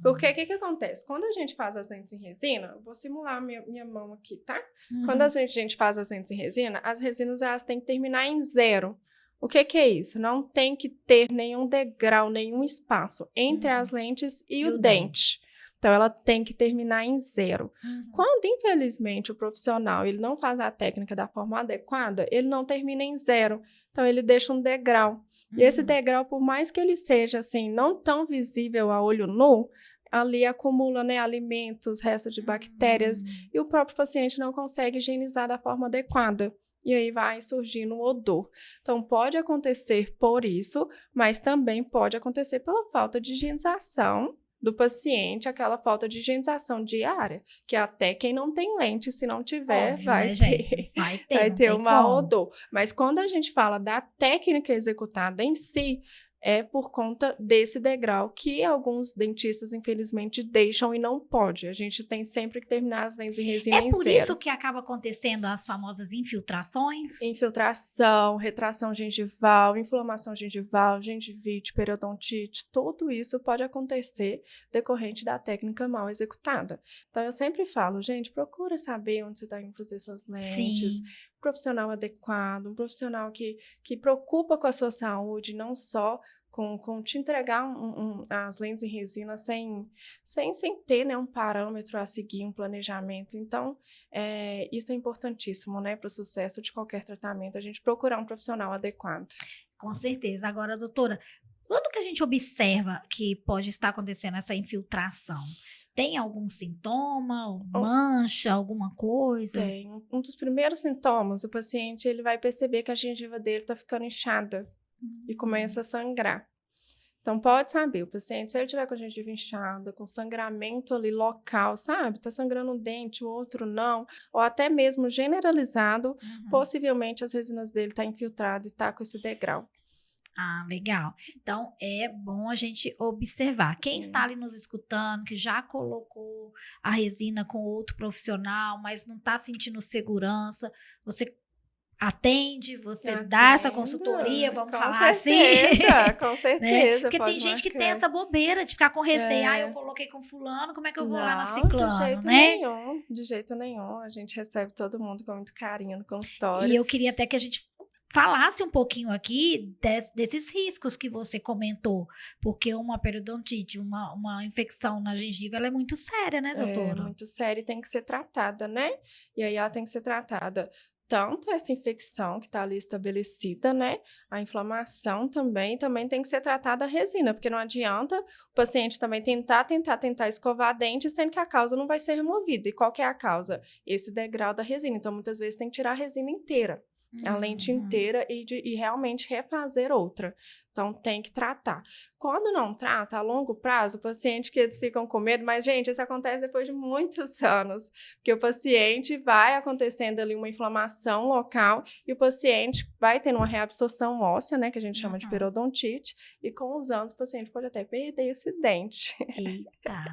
Speaker 2: Porque o que acontece? Quando a gente faz as lentes em resina, eu vou simular minha mão aqui, tá? Quando a gente faz as lentes em resina, as resinas elas têm que terminar em 0. O que é isso? Não tem que ter nenhum degrau, nenhum espaço entre as lentes e o dente. Então, ela tem que terminar em 0. Quando, infelizmente, o profissional ele não faz a técnica da forma adequada, ele não termina em 0. Então, ele deixa um degrau. E esse degrau, por mais que ele seja assim, não tão visível a olho nu, ali acumula, né, alimentos, restos de bactérias, e o próprio paciente não consegue higienizar da forma adequada. E aí vai surgindo o odor. Então, pode acontecer por isso, mas também pode acontecer pela falta de higienização do paciente, aquela falta de higienização diária, que até quem não tem lente, se não tiver,
Speaker 1: Óbvio,
Speaker 2: vai
Speaker 1: né,
Speaker 2: ter,
Speaker 1: gente?
Speaker 2: vai ter um mau
Speaker 1: como.
Speaker 2: odor. Mas quando a gente fala da técnica executada em si, é por conta desse degrau que alguns dentistas, infelizmente, deixam e não pode. A gente tem sempre que terminar as lentes em resina em 0.
Speaker 1: É por isso que acaba acontecendo as famosas infiltrações?
Speaker 2: Infiltração, retração gengival, inflamação gengival, gengivite, periodontite, tudo isso pode acontecer decorrente da técnica mal executada. Então, eu sempre falo, gente, procura saber onde você está indo fazer suas lentes, profissional adequado, um profissional que preocupa com a sua saúde, não só com te entregar as lentes em resina sem ter, né, um parâmetro a seguir, um planejamento. Então, isso é importantíssimo, né, para o sucesso de qualquer tratamento, a gente procurar um profissional adequado.
Speaker 1: Com certeza. Agora, doutora, quando que a gente observa que pode estar acontecendo essa infiltração? Tem algum sintoma, mancha, alguma coisa?
Speaker 2: Tem. Um dos primeiros sintomas, o paciente ele vai perceber que a gengiva dele está ficando inchada e começa a sangrar. Então, pode saber, o paciente, se ele tiver com a gengiva inchada, com sangramento ali local, sabe? Tá sangrando um dente, o outro não, ou até mesmo generalizado, possivelmente as resinas dele tá infiltradas e tá com esse degrau.
Speaker 1: Ah, legal. Então, é bom a gente observar. Quem está ali nos escutando, que já colocou a resina com outro profissional, mas não está sentindo segurança, você atende, você dá essa consultoria, vamos falar assim.
Speaker 2: Com certeza,
Speaker 1: né? Porque
Speaker 2: pode
Speaker 1: tem gente que tem
Speaker 2: marcar.
Speaker 1: essa bobeira de ficar com receio. Eu coloquei com fulano, como é que eu vou lá na
Speaker 2: Não,
Speaker 1: ciclano,
Speaker 2: de jeito
Speaker 1: né?
Speaker 2: nenhum, de jeito nenhum. A gente recebe todo mundo com muito carinho no consultório.
Speaker 1: E eu queria até que a gente falasse um pouquinho aqui desses riscos que você comentou, porque uma periodontite, uma infecção na gengiva, ela é muito séria, né, doutora?
Speaker 2: É muito séria e tem que ser tratada, né? E aí ela tem que ser tratada tanto essa infecção que está ali estabelecida, né? A inflamação também tem que ser tratada a resina, porque não adianta o paciente também tentar escovar dente, sendo que a causa não vai ser removida. E qual que é a causa? Esse degrau da resina. Então, muitas vezes tem que tirar a resina inteira. A lente inteira e realmente refazer outra. Então, tem que tratar. Quando não trata, a longo prazo, o paciente que eles ficam com medo, mas, gente, isso acontece depois de muitos anos, porque o paciente vai acontecendo ali uma inflamação local e o paciente vai tendo uma reabsorção óssea, né, que a gente chama de periodontite, e com os anos o paciente pode até perder esse dente.
Speaker 1: Eita!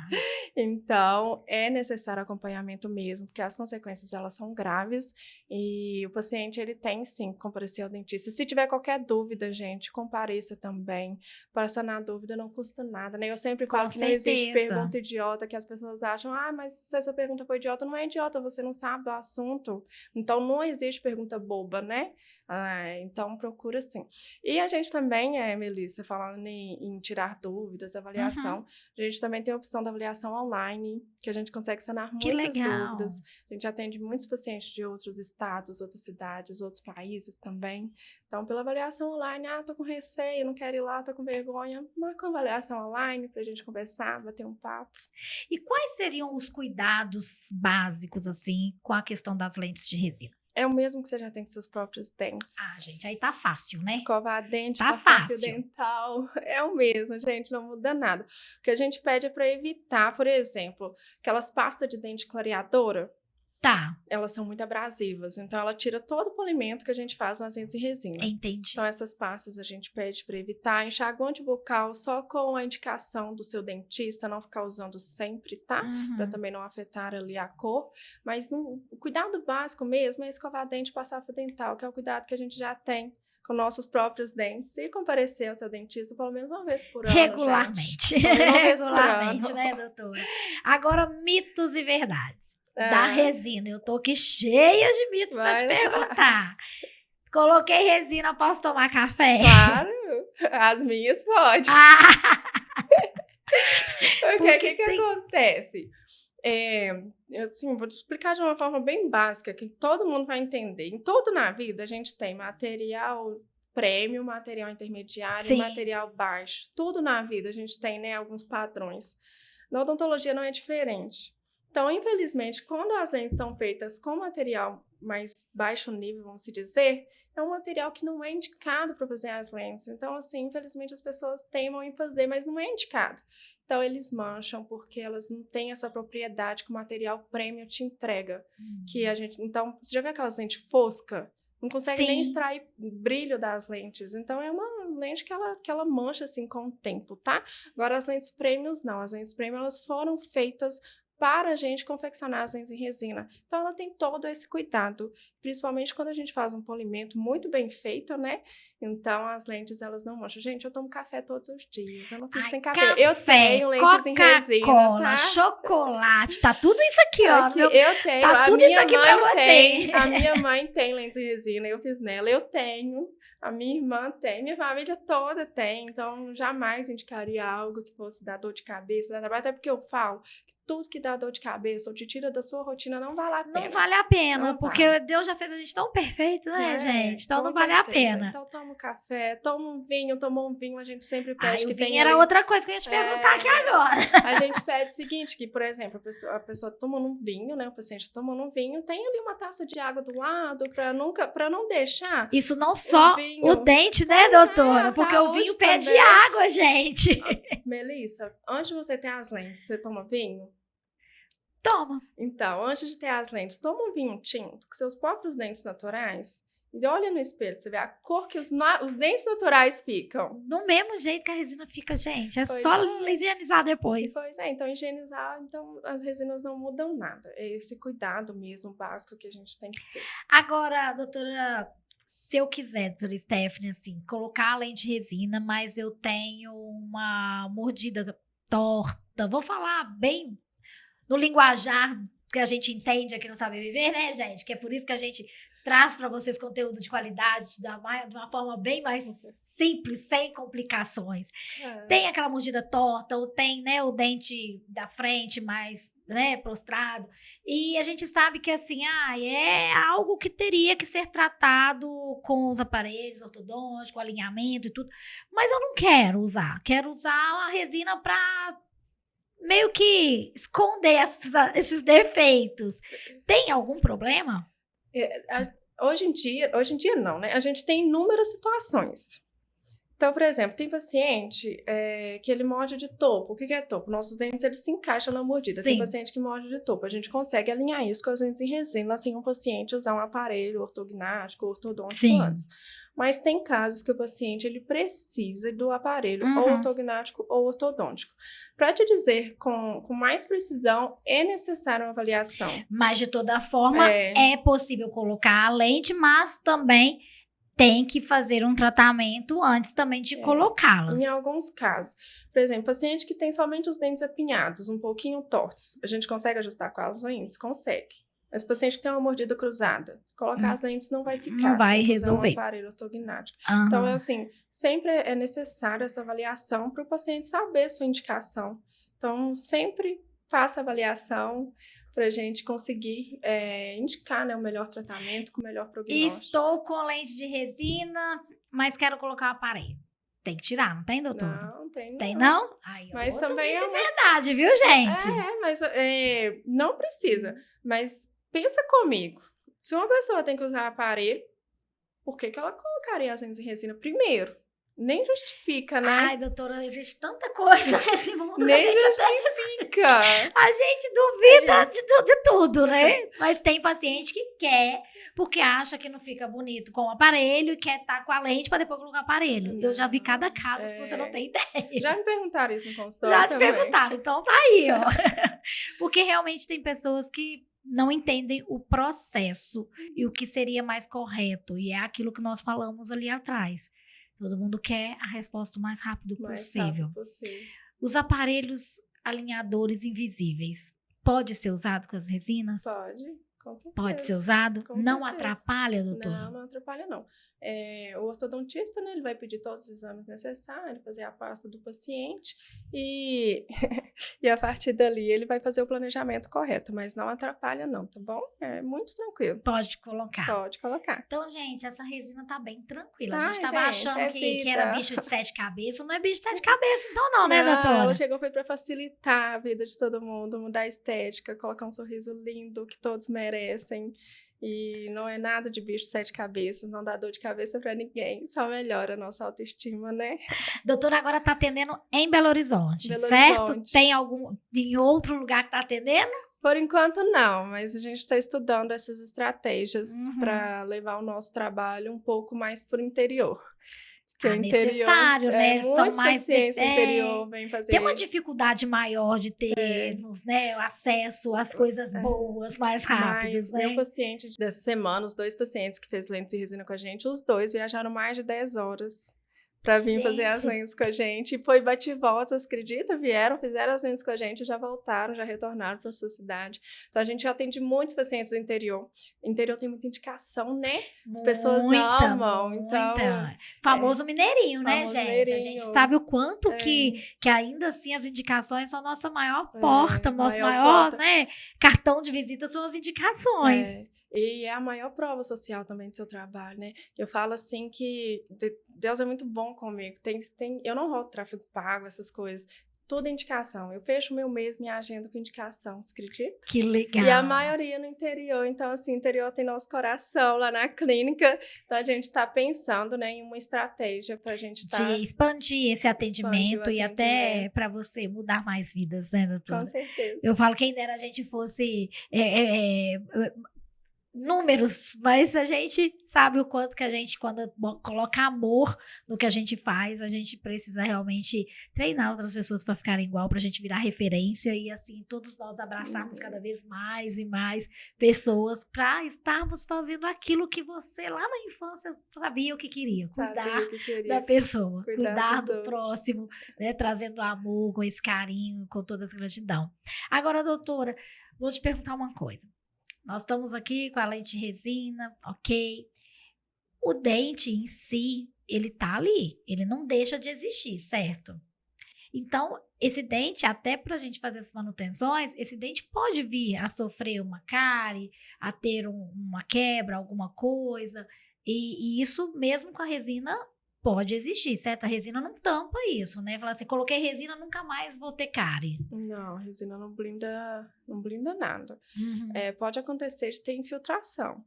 Speaker 2: Então, é necessário acompanhamento mesmo, porque as consequências, elas são graves e o paciente, ele tem, sim, que comparecer ao dentista. Se tiver qualquer dúvida, gente, compareça também. Para sanar a dúvida não custa nada, né? Eu sempre falo que não existe pergunta idiota, que as pessoas acham, mas se essa pergunta foi idiota, não é idiota, você não sabe o assunto. Então, não existe pergunta boba, né? Então, procura sim. E a gente também, Melissa, falando em tirar dúvidas, avaliação, a gente também tem a opção da avaliação online, que a gente consegue sanar muitas dúvidas. A gente atende muitos pacientes de outros estados, outras cidades, outros países também. Então, pela avaliação online, tô com receio, não quero ir lá, tô com vergonha, marca uma avaliação online pra gente conversar, bater um papo.
Speaker 1: E quais seriam os cuidados básicos, assim, com a questão das lentes de resina?
Speaker 2: É o mesmo que você já tem com seus próprios dentes.
Speaker 1: Ah, gente, aí tá fácil, né?
Speaker 2: Escovar dente,
Speaker 1: Tá
Speaker 2: passar fio
Speaker 1: fácil.
Speaker 2: dental. É o mesmo, gente, não muda nada. O que a gente pede é para evitar, por exemplo, aquelas pastas de dente clareadora.
Speaker 1: Tá,
Speaker 2: Elas são muito abrasivas, então ela tira todo o polimento que a gente faz nas lentes em resina.
Speaker 1: entendi.
Speaker 2: Então, essas pastas a gente pede para evitar. Enxaguante bucal só com a indicação do seu dentista, não ficar usando sempre, tá? Para
Speaker 1: Uhum.
Speaker 2: também não afetar ali a cor. Mas o cuidado básico mesmo é escovar dente e passar fio dental, que é o cuidado que a gente já tem com nossos próprios dentes. E comparecer ao seu dentista pelo menos uma vez por ano,
Speaker 1: Regularmente.
Speaker 2: gente. Pelo menos uma vez por
Speaker 1: Regularmente,
Speaker 2: ano.
Speaker 1: né, doutora? Agora, mitos e verdades da
Speaker 2: É.
Speaker 1: resina. Eu tô aqui cheia de mitos pra te
Speaker 2: Vai lá.
Speaker 1: perguntar. Coloquei resina, posso tomar café?
Speaker 2: Claro, as minhas pode.
Speaker 1: Ah,
Speaker 2: Porque o que
Speaker 1: tem-
Speaker 2: acontece? Assim, vou te explicar de uma forma bem básica, que todo mundo vai entender. Em tudo na vida, a gente tem material premium, material intermediário
Speaker 1: Sim.
Speaker 2: e material baixo. Tudo na vida a gente tem, né, alguns padrões. Na odontologia não é diferente. Então, infelizmente, quando as lentes são feitas com material mais baixo nível, vamos se dizer, é um material que não é indicado para fazer as lentes. Então, assim, infelizmente as pessoas teimam em fazer, mas não é indicado. Então, eles mancham porque elas não têm essa propriedade que o material premium te entrega. Que a gente, então, você já viu aquelas lentes fosca? Não consegue nem
Speaker 1: Sim.
Speaker 2: extrair brilho das lentes. Então, é uma lente que ela mancha, assim, com o tempo, tá? Agora, as lentes premiums, não. As lentes premium, elas foram feitas para a gente confeccionar as lentes em resina. Então, ela tem todo esse cuidado, principalmente quando a gente faz um polimento muito bem feito, né? Então, as lentes, elas não mancham. Gente, eu tomo café todos os dias, eu não fico
Speaker 1: Ai,
Speaker 2: sem café. Eu tenho lentes em resina,
Speaker 1: Coca-Cola,
Speaker 2: tá?
Speaker 1: chocolate, tá tudo isso aqui, ó.
Speaker 2: Aqui,
Speaker 1: meu-
Speaker 2: eu tenho,
Speaker 1: tá
Speaker 2: a
Speaker 1: tudo
Speaker 2: minha
Speaker 1: isso aqui
Speaker 2: mãe
Speaker 1: pra você.
Speaker 2: tem, a minha mãe tem lentes em resina, eu fiz nela, eu tenho, a minha irmã tem, minha família toda tem, então jamais indicaria algo que fosse dar dor de cabeça, dar trabalho, até porque eu falo que tudo que dá dor de cabeça ou te tira da sua rotina não vale a pena.
Speaker 1: Não vale a pena,
Speaker 2: Não
Speaker 1: porque
Speaker 2: vale.
Speaker 1: Deus já fez a gente tão perfeito, né,
Speaker 2: É,
Speaker 1: gente? Então
Speaker 2: com
Speaker 1: não vale a
Speaker 2: certeza.
Speaker 1: pena.
Speaker 2: Então toma um café, toma um vinho, tomou um vinho, a gente sempre pede
Speaker 1: Ai,
Speaker 2: que
Speaker 1: o vinho
Speaker 2: tenha
Speaker 1: era
Speaker 2: ali.
Speaker 1: outra coisa que eu ia te perguntar aqui agora.
Speaker 2: A gente pede o seguinte, que, por exemplo, a pessoa tomando um vinho, né? O paciente tomando um vinho, tem ali uma taça de água do lado para não deixar
Speaker 1: Isso não só
Speaker 2: vinho.
Speaker 1: o dente, né, doutora?
Speaker 2: a
Speaker 1: Porque o
Speaker 2: saúde
Speaker 1: vinho pede
Speaker 2: também.
Speaker 1: água, gente.
Speaker 2: Melissa, antes de você ter as lentes, você toma vinho?
Speaker 1: Toma.
Speaker 2: Então, antes de ter as lentes, toma um vinho tinto com seus próprios dentes naturais e olha no espelho pra você ver a cor que os dentes naturais ficam.
Speaker 1: Do mesmo jeito que a resina fica, gente. É
Speaker 2: Pois
Speaker 1: só
Speaker 2: é.
Speaker 1: higienizar depois.
Speaker 2: Pois é, então higienizar, então as resinas não mudam nada. É esse cuidado mesmo básico que a gente tem que ter.
Speaker 1: Agora, doutora, se eu quiser, doutora Stephanie, assim, colocar a lente resina, mas eu tenho uma mordida torta, vou falar bem no linguajar que a gente entende aqui no Saber Viver, né, gente? Que é por isso que a gente traz para vocês conteúdo de qualidade de uma forma bem mais simples, sem complicações. Tem aquela mordida torta, ou tem, né, o dente da frente mais, né, prostrado. E a gente sabe que, assim, é algo que teria que ser tratado com os aparelhos ortodônticos, alinhamento e tudo. Mas eu não quero usar. Quero usar a resina para meio que esconder esses defeitos. Tem algum problema?
Speaker 2: Hoje em dia não, né? A gente tem inúmeras situações. Então, por exemplo, tem paciente que ele morde de topo. O que é topo? Nossos dentes, eles se encaixam na mordida. Tem
Speaker 1: Sim.
Speaker 2: paciente que morde de topo. A gente consegue alinhar isso com os dentes em resina sem o paciente usar um aparelho ortognático, ortodôntico
Speaker 1: Sim.
Speaker 2: antes. Mas tem casos que o paciente ele precisa do aparelho
Speaker 1: Uhum.
Speaker 2: ou ortognático ou ortodôntico. Para te dizer com mais precisão, é necessária uma avaliação.
Speaker 1: Mas, de toda forma, é possível colocar a lente, mas também tem que fazer um tratamento antes também de colocá-las.
Speaker 2: Em alguns casos. Por exemplo, paciente que tem somente os dentes apinhados, um pouquinho tortos. A gente consegue ajustar com as lentes? Consegue. Mas paciente que tem uma mordida cruzada, colocar as lentes não vai ficar.
Speaker 1: Não vai
Speaker 2: tem que usar
Speaker 1: resolver.
Speaker 2: um aparelho ortognático.
Speaker 1: Aham.
Speaker 2: Então, assim, sempre é necessário essa avaliação para o paciente saber sua indicação. Então, sempre faça avaliação para a gente conseguir indicar, né, o melhor tratamento com o melhor prognóstico.
Speaker 1: Estou com lente de resina, mas quero colocar o aparelho. Tem que tirar, não tem, doutora?
Speaker 2: Não, tem não.
Speaker 1: Tem não? Ai,
Speaker 2: Mas
Speaker 1: outro
Speaker 2: também
Speaker 1: mito
Speaker 2: é
Speaker 1: e
Speaker 2: uma
Speaker 1: verdade, viu, gente?
Speaker 2: mas não precisa. Mas pensa comigo. Se uma pessoa tem que usar aparelho, por que ela colocaria as lentes em resina primeiro? Nem justifica, né?
Speaker 1: Ai, doutora, existe tanta coisa nesse mundo que a
Speaker 2: Nem
Speaker 1: gente até
Speaker 2: justifica.
Speaker 1: a gente duvida de tudo, né? Mas tem paciente que quer, porque acha que não fica bonito com o aparelho e quer estar com a lente para depois colocar o aparelho. Eu já vi cada caso que você não tem ideia.
Speaker 2: Já me perguntaram isso no consultório
Speaker 1: Já te
Speaker 2: também.
Speaker 1: perguntaram, então tá aí, ó. Porque realmente tem pessoas que não entendem o processo e o que seria mais correto. E é aquilo que nós falamos ali atrás. Todo mundo quer a resposta o mais rápido possível. Os aparelhos alinhadores invisíveis, pode ser usado com as resinas?
Speaker 2: Pode, com certeza.
Speaker 1: Pode ser usado?
Speaker 2: Com
Speaker 1: não
Speaker 2: certeza.
Speaker 1: Atrapalha, doutora?
Speaker 2: Não atrapalha, não. O ortodontista, né, ele vai pedir todos os exames necessários, fazer a pasta do paciente e, e a partir dali ele vai fazer o planejamento correto, mas não atrapalha não, tá bom? É muito tranquilo.
Speaker 1: Pode colocar.
Speaker 2: Pode colocar.
Speaker 1: Então, gente, essa resina tá bem tranquila. A
Speaker 2: Ai,
Speaker 1: gente tava achando que era
Speaker 2: vida.
Speaker 1: bicho de 7 cabeças, não é bicho de 7 cabeças então não, né, doutora?
Speaker 2: Ela chegou foi pra facilitar a vida de todo mundo, mudar a estética, colocar um sorriso lindo que todos merecem. E não é nada de bicho de 7 cabeças, não dá dor de cabeça pra ninguém, só melhora a nossa autoestima, né?
Speaker 1: Doutora agora tá atendendo em Belo Horizonte,
Speaker 2: Belo
Speaker 1: certo?
Speaker 2: Horizonte.
Speaker 1: Tem algum em outro lugar que tá atendendo?
Speaker 2: Por enquanto não, mas a gente está estudando essas estratégias
Speaker 1: Uhum.
Speaker 2: para levar o nosso trabalho um pouco mais para o interior. Porque o
Speaker 1: necessário,
Speaker 2: interior,
Speaker 1: né? São
Speaker 2: muitos
Speaker 1: mais
Speaker 2: pacientes do interior vêm fazer.
Speaker 1: Tem uma dificuldade maior de termos, né, acesso às coisas boas mais rápidos,
Speaker 2: Mas
Speaker 1: né?
Speaker 2: meu paciente dessa semana, os 2 pacientes que fez lentes e resina com a gente, os 2 viajaram mais de 10 horas para vir fazer as lentes com a gente. E foi bate e volta, você acredita? Vieram, fizeram as lentes com a gente, já voltaram, já retornaram para sua cidade. Então, a gente já atende muitos pacientes do interior. O interior tem muita indicação, né? As pessoas amam. Então,
Speaker 1: famoso mineirinho, né,
Speaker 2: famoso
Speaker 1: gente?
Speaker 2: mineirinho.
Speaker 1: A gente sabe o quanto que ainda assim as indicações são a nossa maior porta, nosso maior porta. Né, cartão de visita são as indicações.
Speaker 2: E é a maior prova social também do seu trabalho, né? Eu falo assim que Deus é muito bom comigo. Eu não rodo tráfego pago, essas coisas. Tudo indicação. Eu fecho o meu mês, minha agenda com indicação, você acredita?
Speaker 1: Que legal.
Speaker 2: E a maioria no interior. Então, assim, o interior tem nosso coração lá na clínica. Então, a gente está pensando, né, em uma estratégia para a gente
Speaker 1: de expandir esse atendimento e até para você mudar mais vidas, né, doutora?
Speaker 2: Com certeza.
Speaker 1: Eu falo, quem dera a gente fosse... números, mas a gente sabe o quanto que a gente, quando coloca amor no que a gente faz, a gente precisa realmente treinar outras pessoas para ficarem igual, pra gente virar referência e assim, todos nós abraçarmos cada vez mais e mais pessoas para estarmos fazendo aquilo que você lá na infância sabia o que queria, cuidar da pessoa, cuidar do próximo, né, trazendo amor, com esse carinho, com toda essa gratidão. Agora, doutora, vou te perguntar uma coisa. Nós estamos aqui com a lente de resina, ok? O dente em si, ele tá ali, ele não deixa de existir, certo? Então, esse dente, até para a gente fazer essas manutenções, esse dente pode vir a sofrer uma cárie, a ter uma quebra, alguma coisa, e isso mesmo com a resina pode existir, certo? A resina não tampa isso, né? Falar assim, coloquei resina, nunca mais vou ter cárie.
Speaker 2: Não, a resina não blinda nada. Pode acontecer de ter infiltração.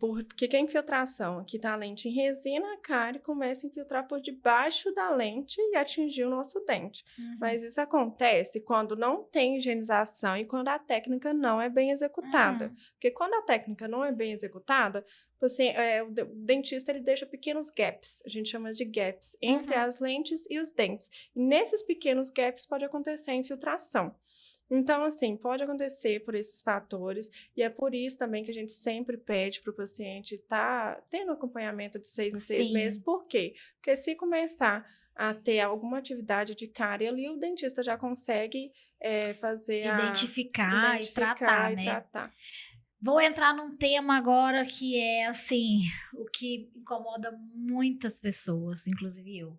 Speaker 2: Porque que é infiltração? Aqui tá a lente em resina, a cárie começa a infiltrar por debaixo da lente e atingir o nosso dente. Mas isso acontece quando não tem higienização e quando a técnica não é bem executada. Porque quando a técnica não é bem executada, assim, o dentista ele deixa pequenos gaps, a gente chama de gaps, entre as lentes e os dentes. E nesses pequenos gaps pode acontecer a infiltração. Então, assim, pode acontecer por esses fatores, e é por isso também que a gente sempre pede para o paciente estar tendo acompanhamento de 6 em 6 meses. Por quê? Porque se começar a ter alguma atividade de cárie ali, o dentista já consegue fazer
Speaker 1: identificar e tratar, né? Vou entrar num tema agora que é, assim, o que incomoda muitas pessoas, inclusive eu.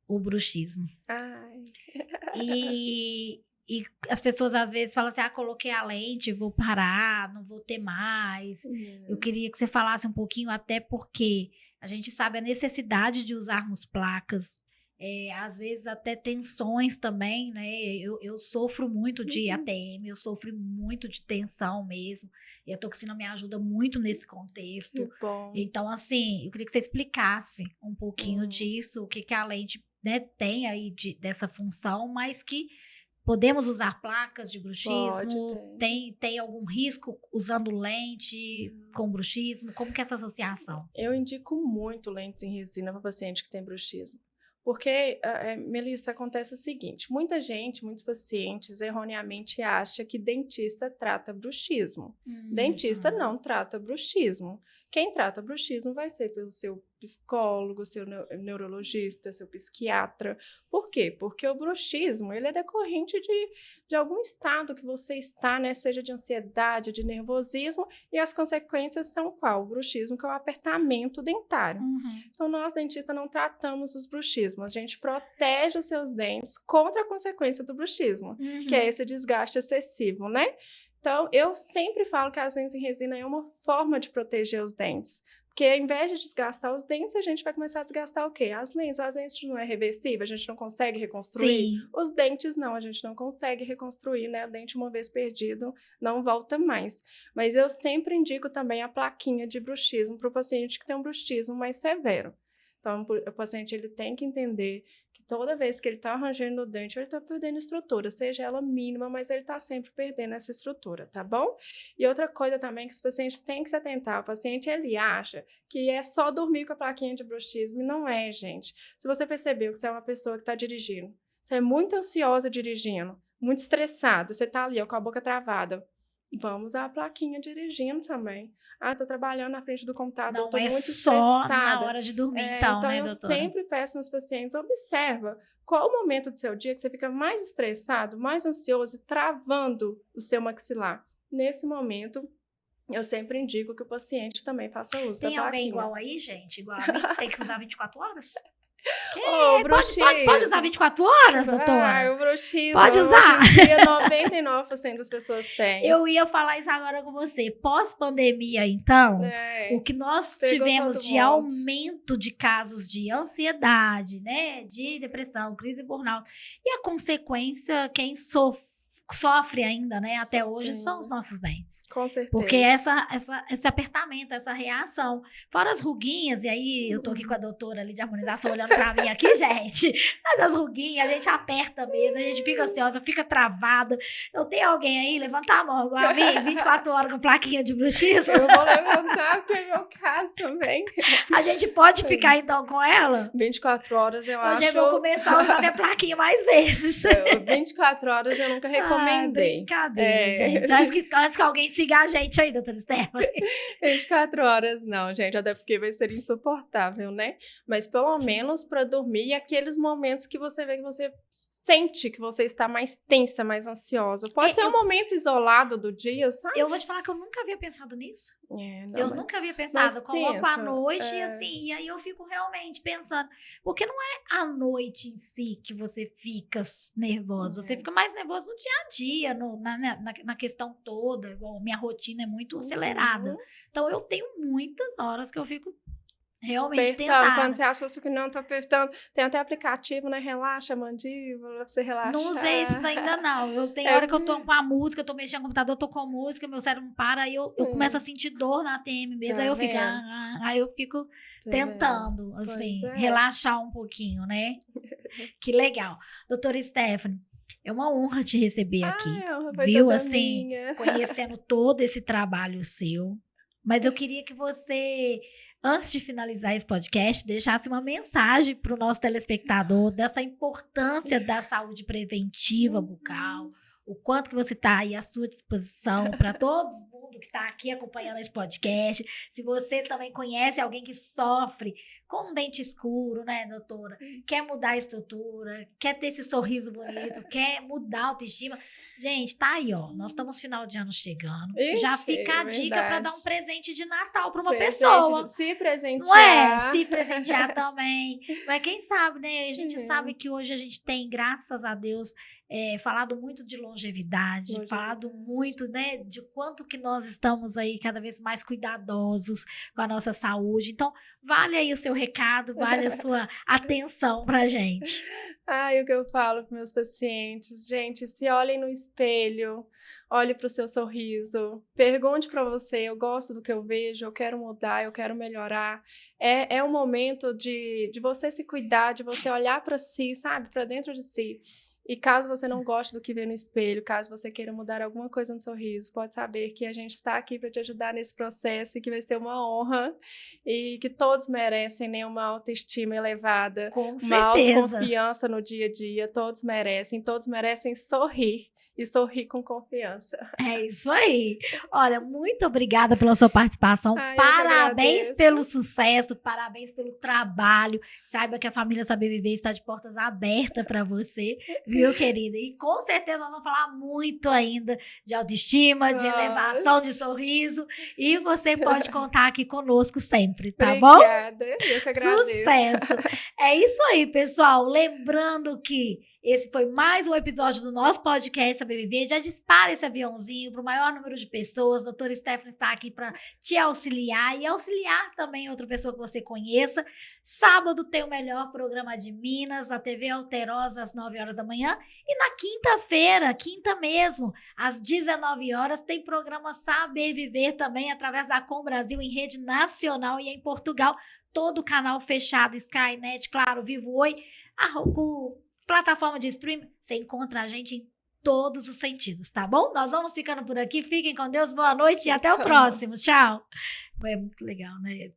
Speaker 1: O bruxismo.
Speaker 2: Ai.
Speaker 1: E as pessoas às vezes falam assim, coloquei a lente, vou parar, não vou ter mais. Eu queria que você falasse um pouquinho, até porque a gente sabe a necessidade de usarmos placas. às vezes até tensões também, né? Eu sofro muito de ATM, eu sofro muito de tensão mesmo, e a toxina me ajuda muito nesse contexto.
Speaker 2: Que bom.
Speaker 1: Então, assim, eu queria que você explicasse um pouquinho disso, o que a lente, né, tem aí dessa função, mas que podemos usar placas de bruxismo? Tem algum risco usando lente com bruxismo? Como que é essa associação?
Speaker 2: Eu indico muito lentes em resina para paciente que tem bruxismo. Porque, Melissa, acontece o seguinte, muitos pacientes erroneamente acham que dentista trata bruxismo. Dentista não trata bruxismo. Quem trata bruxismo vai ser pelo seu psicólogo, seu neurologista, seu psiquiatra. Por quê? Porque o bruxismo, ele é decorrente de algum estado que você está, né? Seja de ansiedade, de nervosismo, e as consequências são qual? O bruxismo, que é o apertamento dentário. Então, nós, dentistas, não tratamos os bruxismos. A gente protege os seus dentes contra a consequência do bruxismo, que é esse desgaste excessivo, né? Então, eu sempre falo que as lentes em resina é uma forma de proteger os dentes. Porque ao invés de desgastar os dentes, a gente vai começar a desgastar o quê? As lentes não é reversível, a gente não consegue reconstruir.
Speaker 1: Sim.
Speaker 2: Os dentes não, a gente não consegue reconstruir, né? O dente, uma vez perdido, não volta mais. Mas eu sempre indico também a plaquinha de bruxismo para o paciente que tem um bruxismo mais severo. Então, o paciente ele tem que entender que toda vez que ele está arranjando o dente, ele está perdendo estrutura, seja ela mínima, mas ele está sempre perdendo essa estrutura, tá bom? E outra coisa também que os pacientes têm que se atentar, o paciente ele acha que é só dormir com a plaquinha de bruxismo, e não é, gente. Se você percebeu que você é uma pessoa que está dirigindo, você é muito ansiosa dirigindo, muito estressada, você está ali ó, com a boca travada, vamos à plaquinha dirigindo também. Tô trabalhando na frente do computador, tô muito estressada.
Speaker 1: Não é só na hora de dormir, então, né,
Speaker 2: eu
Speaker 1: doutora?
Speaker 2: sempre peço aos pacientes, observa qual o momento do seu dia que você fica mais estressado, mais ansioso e travando o seu maxilar. Nesse momento, eu sempre indico que o paciente também faça uso da plaquinha.
Speaker 1: Tem alguém igual aí, gente? Igual a mim? Tem que usar 24 horas? Pode usar 24 horas, doutora?
Speaker 2: O bruxismo.
Speaker 1: Pode usar.
Speaker 2: Hoje em dia, 99% das pessoas têm.
Speaker 1: Eu ia falar isso agora com você. Pós-pandemia, então, o que nós tivemos de aumento de casos de ansiedade, né? De depressão, crise burnout. E a consequência, quem sofre ainda, né, até hoje, são os nossos dentes.
Speaker 2: Com certeza.
Speaker 1: Porque esse apertamento, essa reação, fora as ruguinhas, e aí eu tô aqui com a doutora ali de harmonização olhando pra mim aqui, gente, mas as ruguinhas, a gente aperta mesmo, a gente fica ansiosa, fica travada. Eu tenho alguém aí, levanta a mão, igual a mim, 24 horas com plaquinha de bruxismo.
Speaker 2: Eu vou levantar, porque é meu caso também.
Speaker 1: A gente pode ficar, então, com ela?
Speaker 2: 24 horas, eu acho...
Speaker 1: Hoje eu vou começar a usar minha plaquinha mais vezes.
Speaker 2: 24 horas eu nunca recomendei.
Speaker 1: Brincadeira, gente. Antes que alguém siga a gente aí, doutora Stephanie.
Speaker 2: 24 horas não, gente, até porque vai ser insuportável, né? Mas pelo menos para dormir, e aqueles momentos que você vê que você sente que você está mais tensa, mais ansiosa. Pode ser um momento isolado do dia, sabe?
Speaker 1: Eu vou te falar que eu nunca havia pensado nisso. Nunca havia pensado.
Speaker 2: Mas
Speaker 1: Coloco à noite e assim, e aí eu fico realmente pensando. Porque não é à noite em si que você fica nervoso. Você fica mais nervoso no dia a dia, na questão toda. Igual minha rotina é muito acelerada. Então eu tenho muitas horas que eu fico realmente tensada.
Speaker 2: Quando você acha que não tá apertando, tem até aplicativo, né? Relaxa a mandíbula, pra você relaxar.
Speaker 1: Não usei esses ainda não. Eu tenho hora que eu tô com a música, eu tô mexendo no computador, eu tô com música, meu cérebro para, aí eu começo a sentir dor na ATM mesmo, aí eu fico tentando, assim, relaxar um pouquinho, né? Que legal. Doutora Stephanie, é uma honra te receber aqui, viu? Assim, conhecendo todo esse trabalho seu. Mas eu queria que você, antes de finalizar esse podcast, deixasse uma mensagem para o nosso telespectador dessa importância da saúde preventiva bucal, o quanto que você está aí à sua disposição para todo mundo que está aqui acompanhando esse podcast. Se você também conhece alguém que sofre com um dente escuro, né, doutora? Quer mudar a estrutura, quer ter esse sorriso bonito, quer mudar a autoestima. Gente, tá aí, ó. Nós estamos final de ano chegando. Já fica a dica para dar um presente de Natal para uma pessoa.
Speaker 2: Se presentear.
Speaker 1: Não é? Se presentear também. Mas quem sabe, né? A gente sabe que hoje a gente tem, graças a Deus, falado muito de longevidade, falado muito, né, de quanto que nós estamos aí cada vez mais cuidadosos com a nossa saúde. Então, vale aí o seu recado, vale a sua atenção pra gente.
Speaker 2: Ai, o que eu falo para meus pacientes, gente, se olhem no espelho, olhe para o seu sorriso, pergunte para você, eu gosto do que eu vejo, eu quero mudar, eu quero melhorar. É um momento de você se cuidar, de você olhar para si, sabe, para dentro de si. E caso você não goste do que vê no espelho, caso você queira mudar alguma coisa no sorriso, pode saber que a gente está aqui para te ajudar nesse processo e que vai ser uma honra e que todos merecem, né, uma autoestima elevada,
Speaker 1: Com
Speaker 2: uma
Speaker 1: certeza.
Speaker 2: autoconfiança no dia a dia, todos merecem sorrir e sorrir com confiança.
Speaker 1: É isso aí. Olha, muito obrigada pela sua participação.
Speaker 2: Ai, eu que
Speaker 1: Parabéns
Speaker 2: agradeço.
Speaker 1: pelo sucesso, parabéns pelo trabalho. Saiba que a Família Saber Viver está de portas abertas para você, viu, querida? E com certeza nós vamos falar muito ainda de autoestima, de elevação de sorriso. E você pode contar aqui conosco sempre, tá bom?
Speaker 2: Obrigada, eu que agradeço.
Speaker 1: Sucesso! É isso aí, pessoal. Lembrando que esse foi mais um episódio do nosso podcast Saber Viver. Já dispara esse aviãozinho para o maior número de pessoas. A doutora Stephanie está aqui para te auxiliar e auxiliar também outra pessoa que você conheça. Sábado tem o melhor programa de Minas, a TV Alterosa, às 9 horas da manhã. E na quinta-feira, quinta mesmo, às 19 horas, tem programa Saber Viver também, através da Com Brasil, em rede nacional e em Portugal. Todo o canal fechado, Skynet, Claro, Vivo Oi, plataforma de streaming, você encontra a gente em todos os sentidos, tá bom? Nós vamos ficando por aqui, fiquem com Deus, boa noite e até o próximo, tchau! Foi muito legal, né? Esse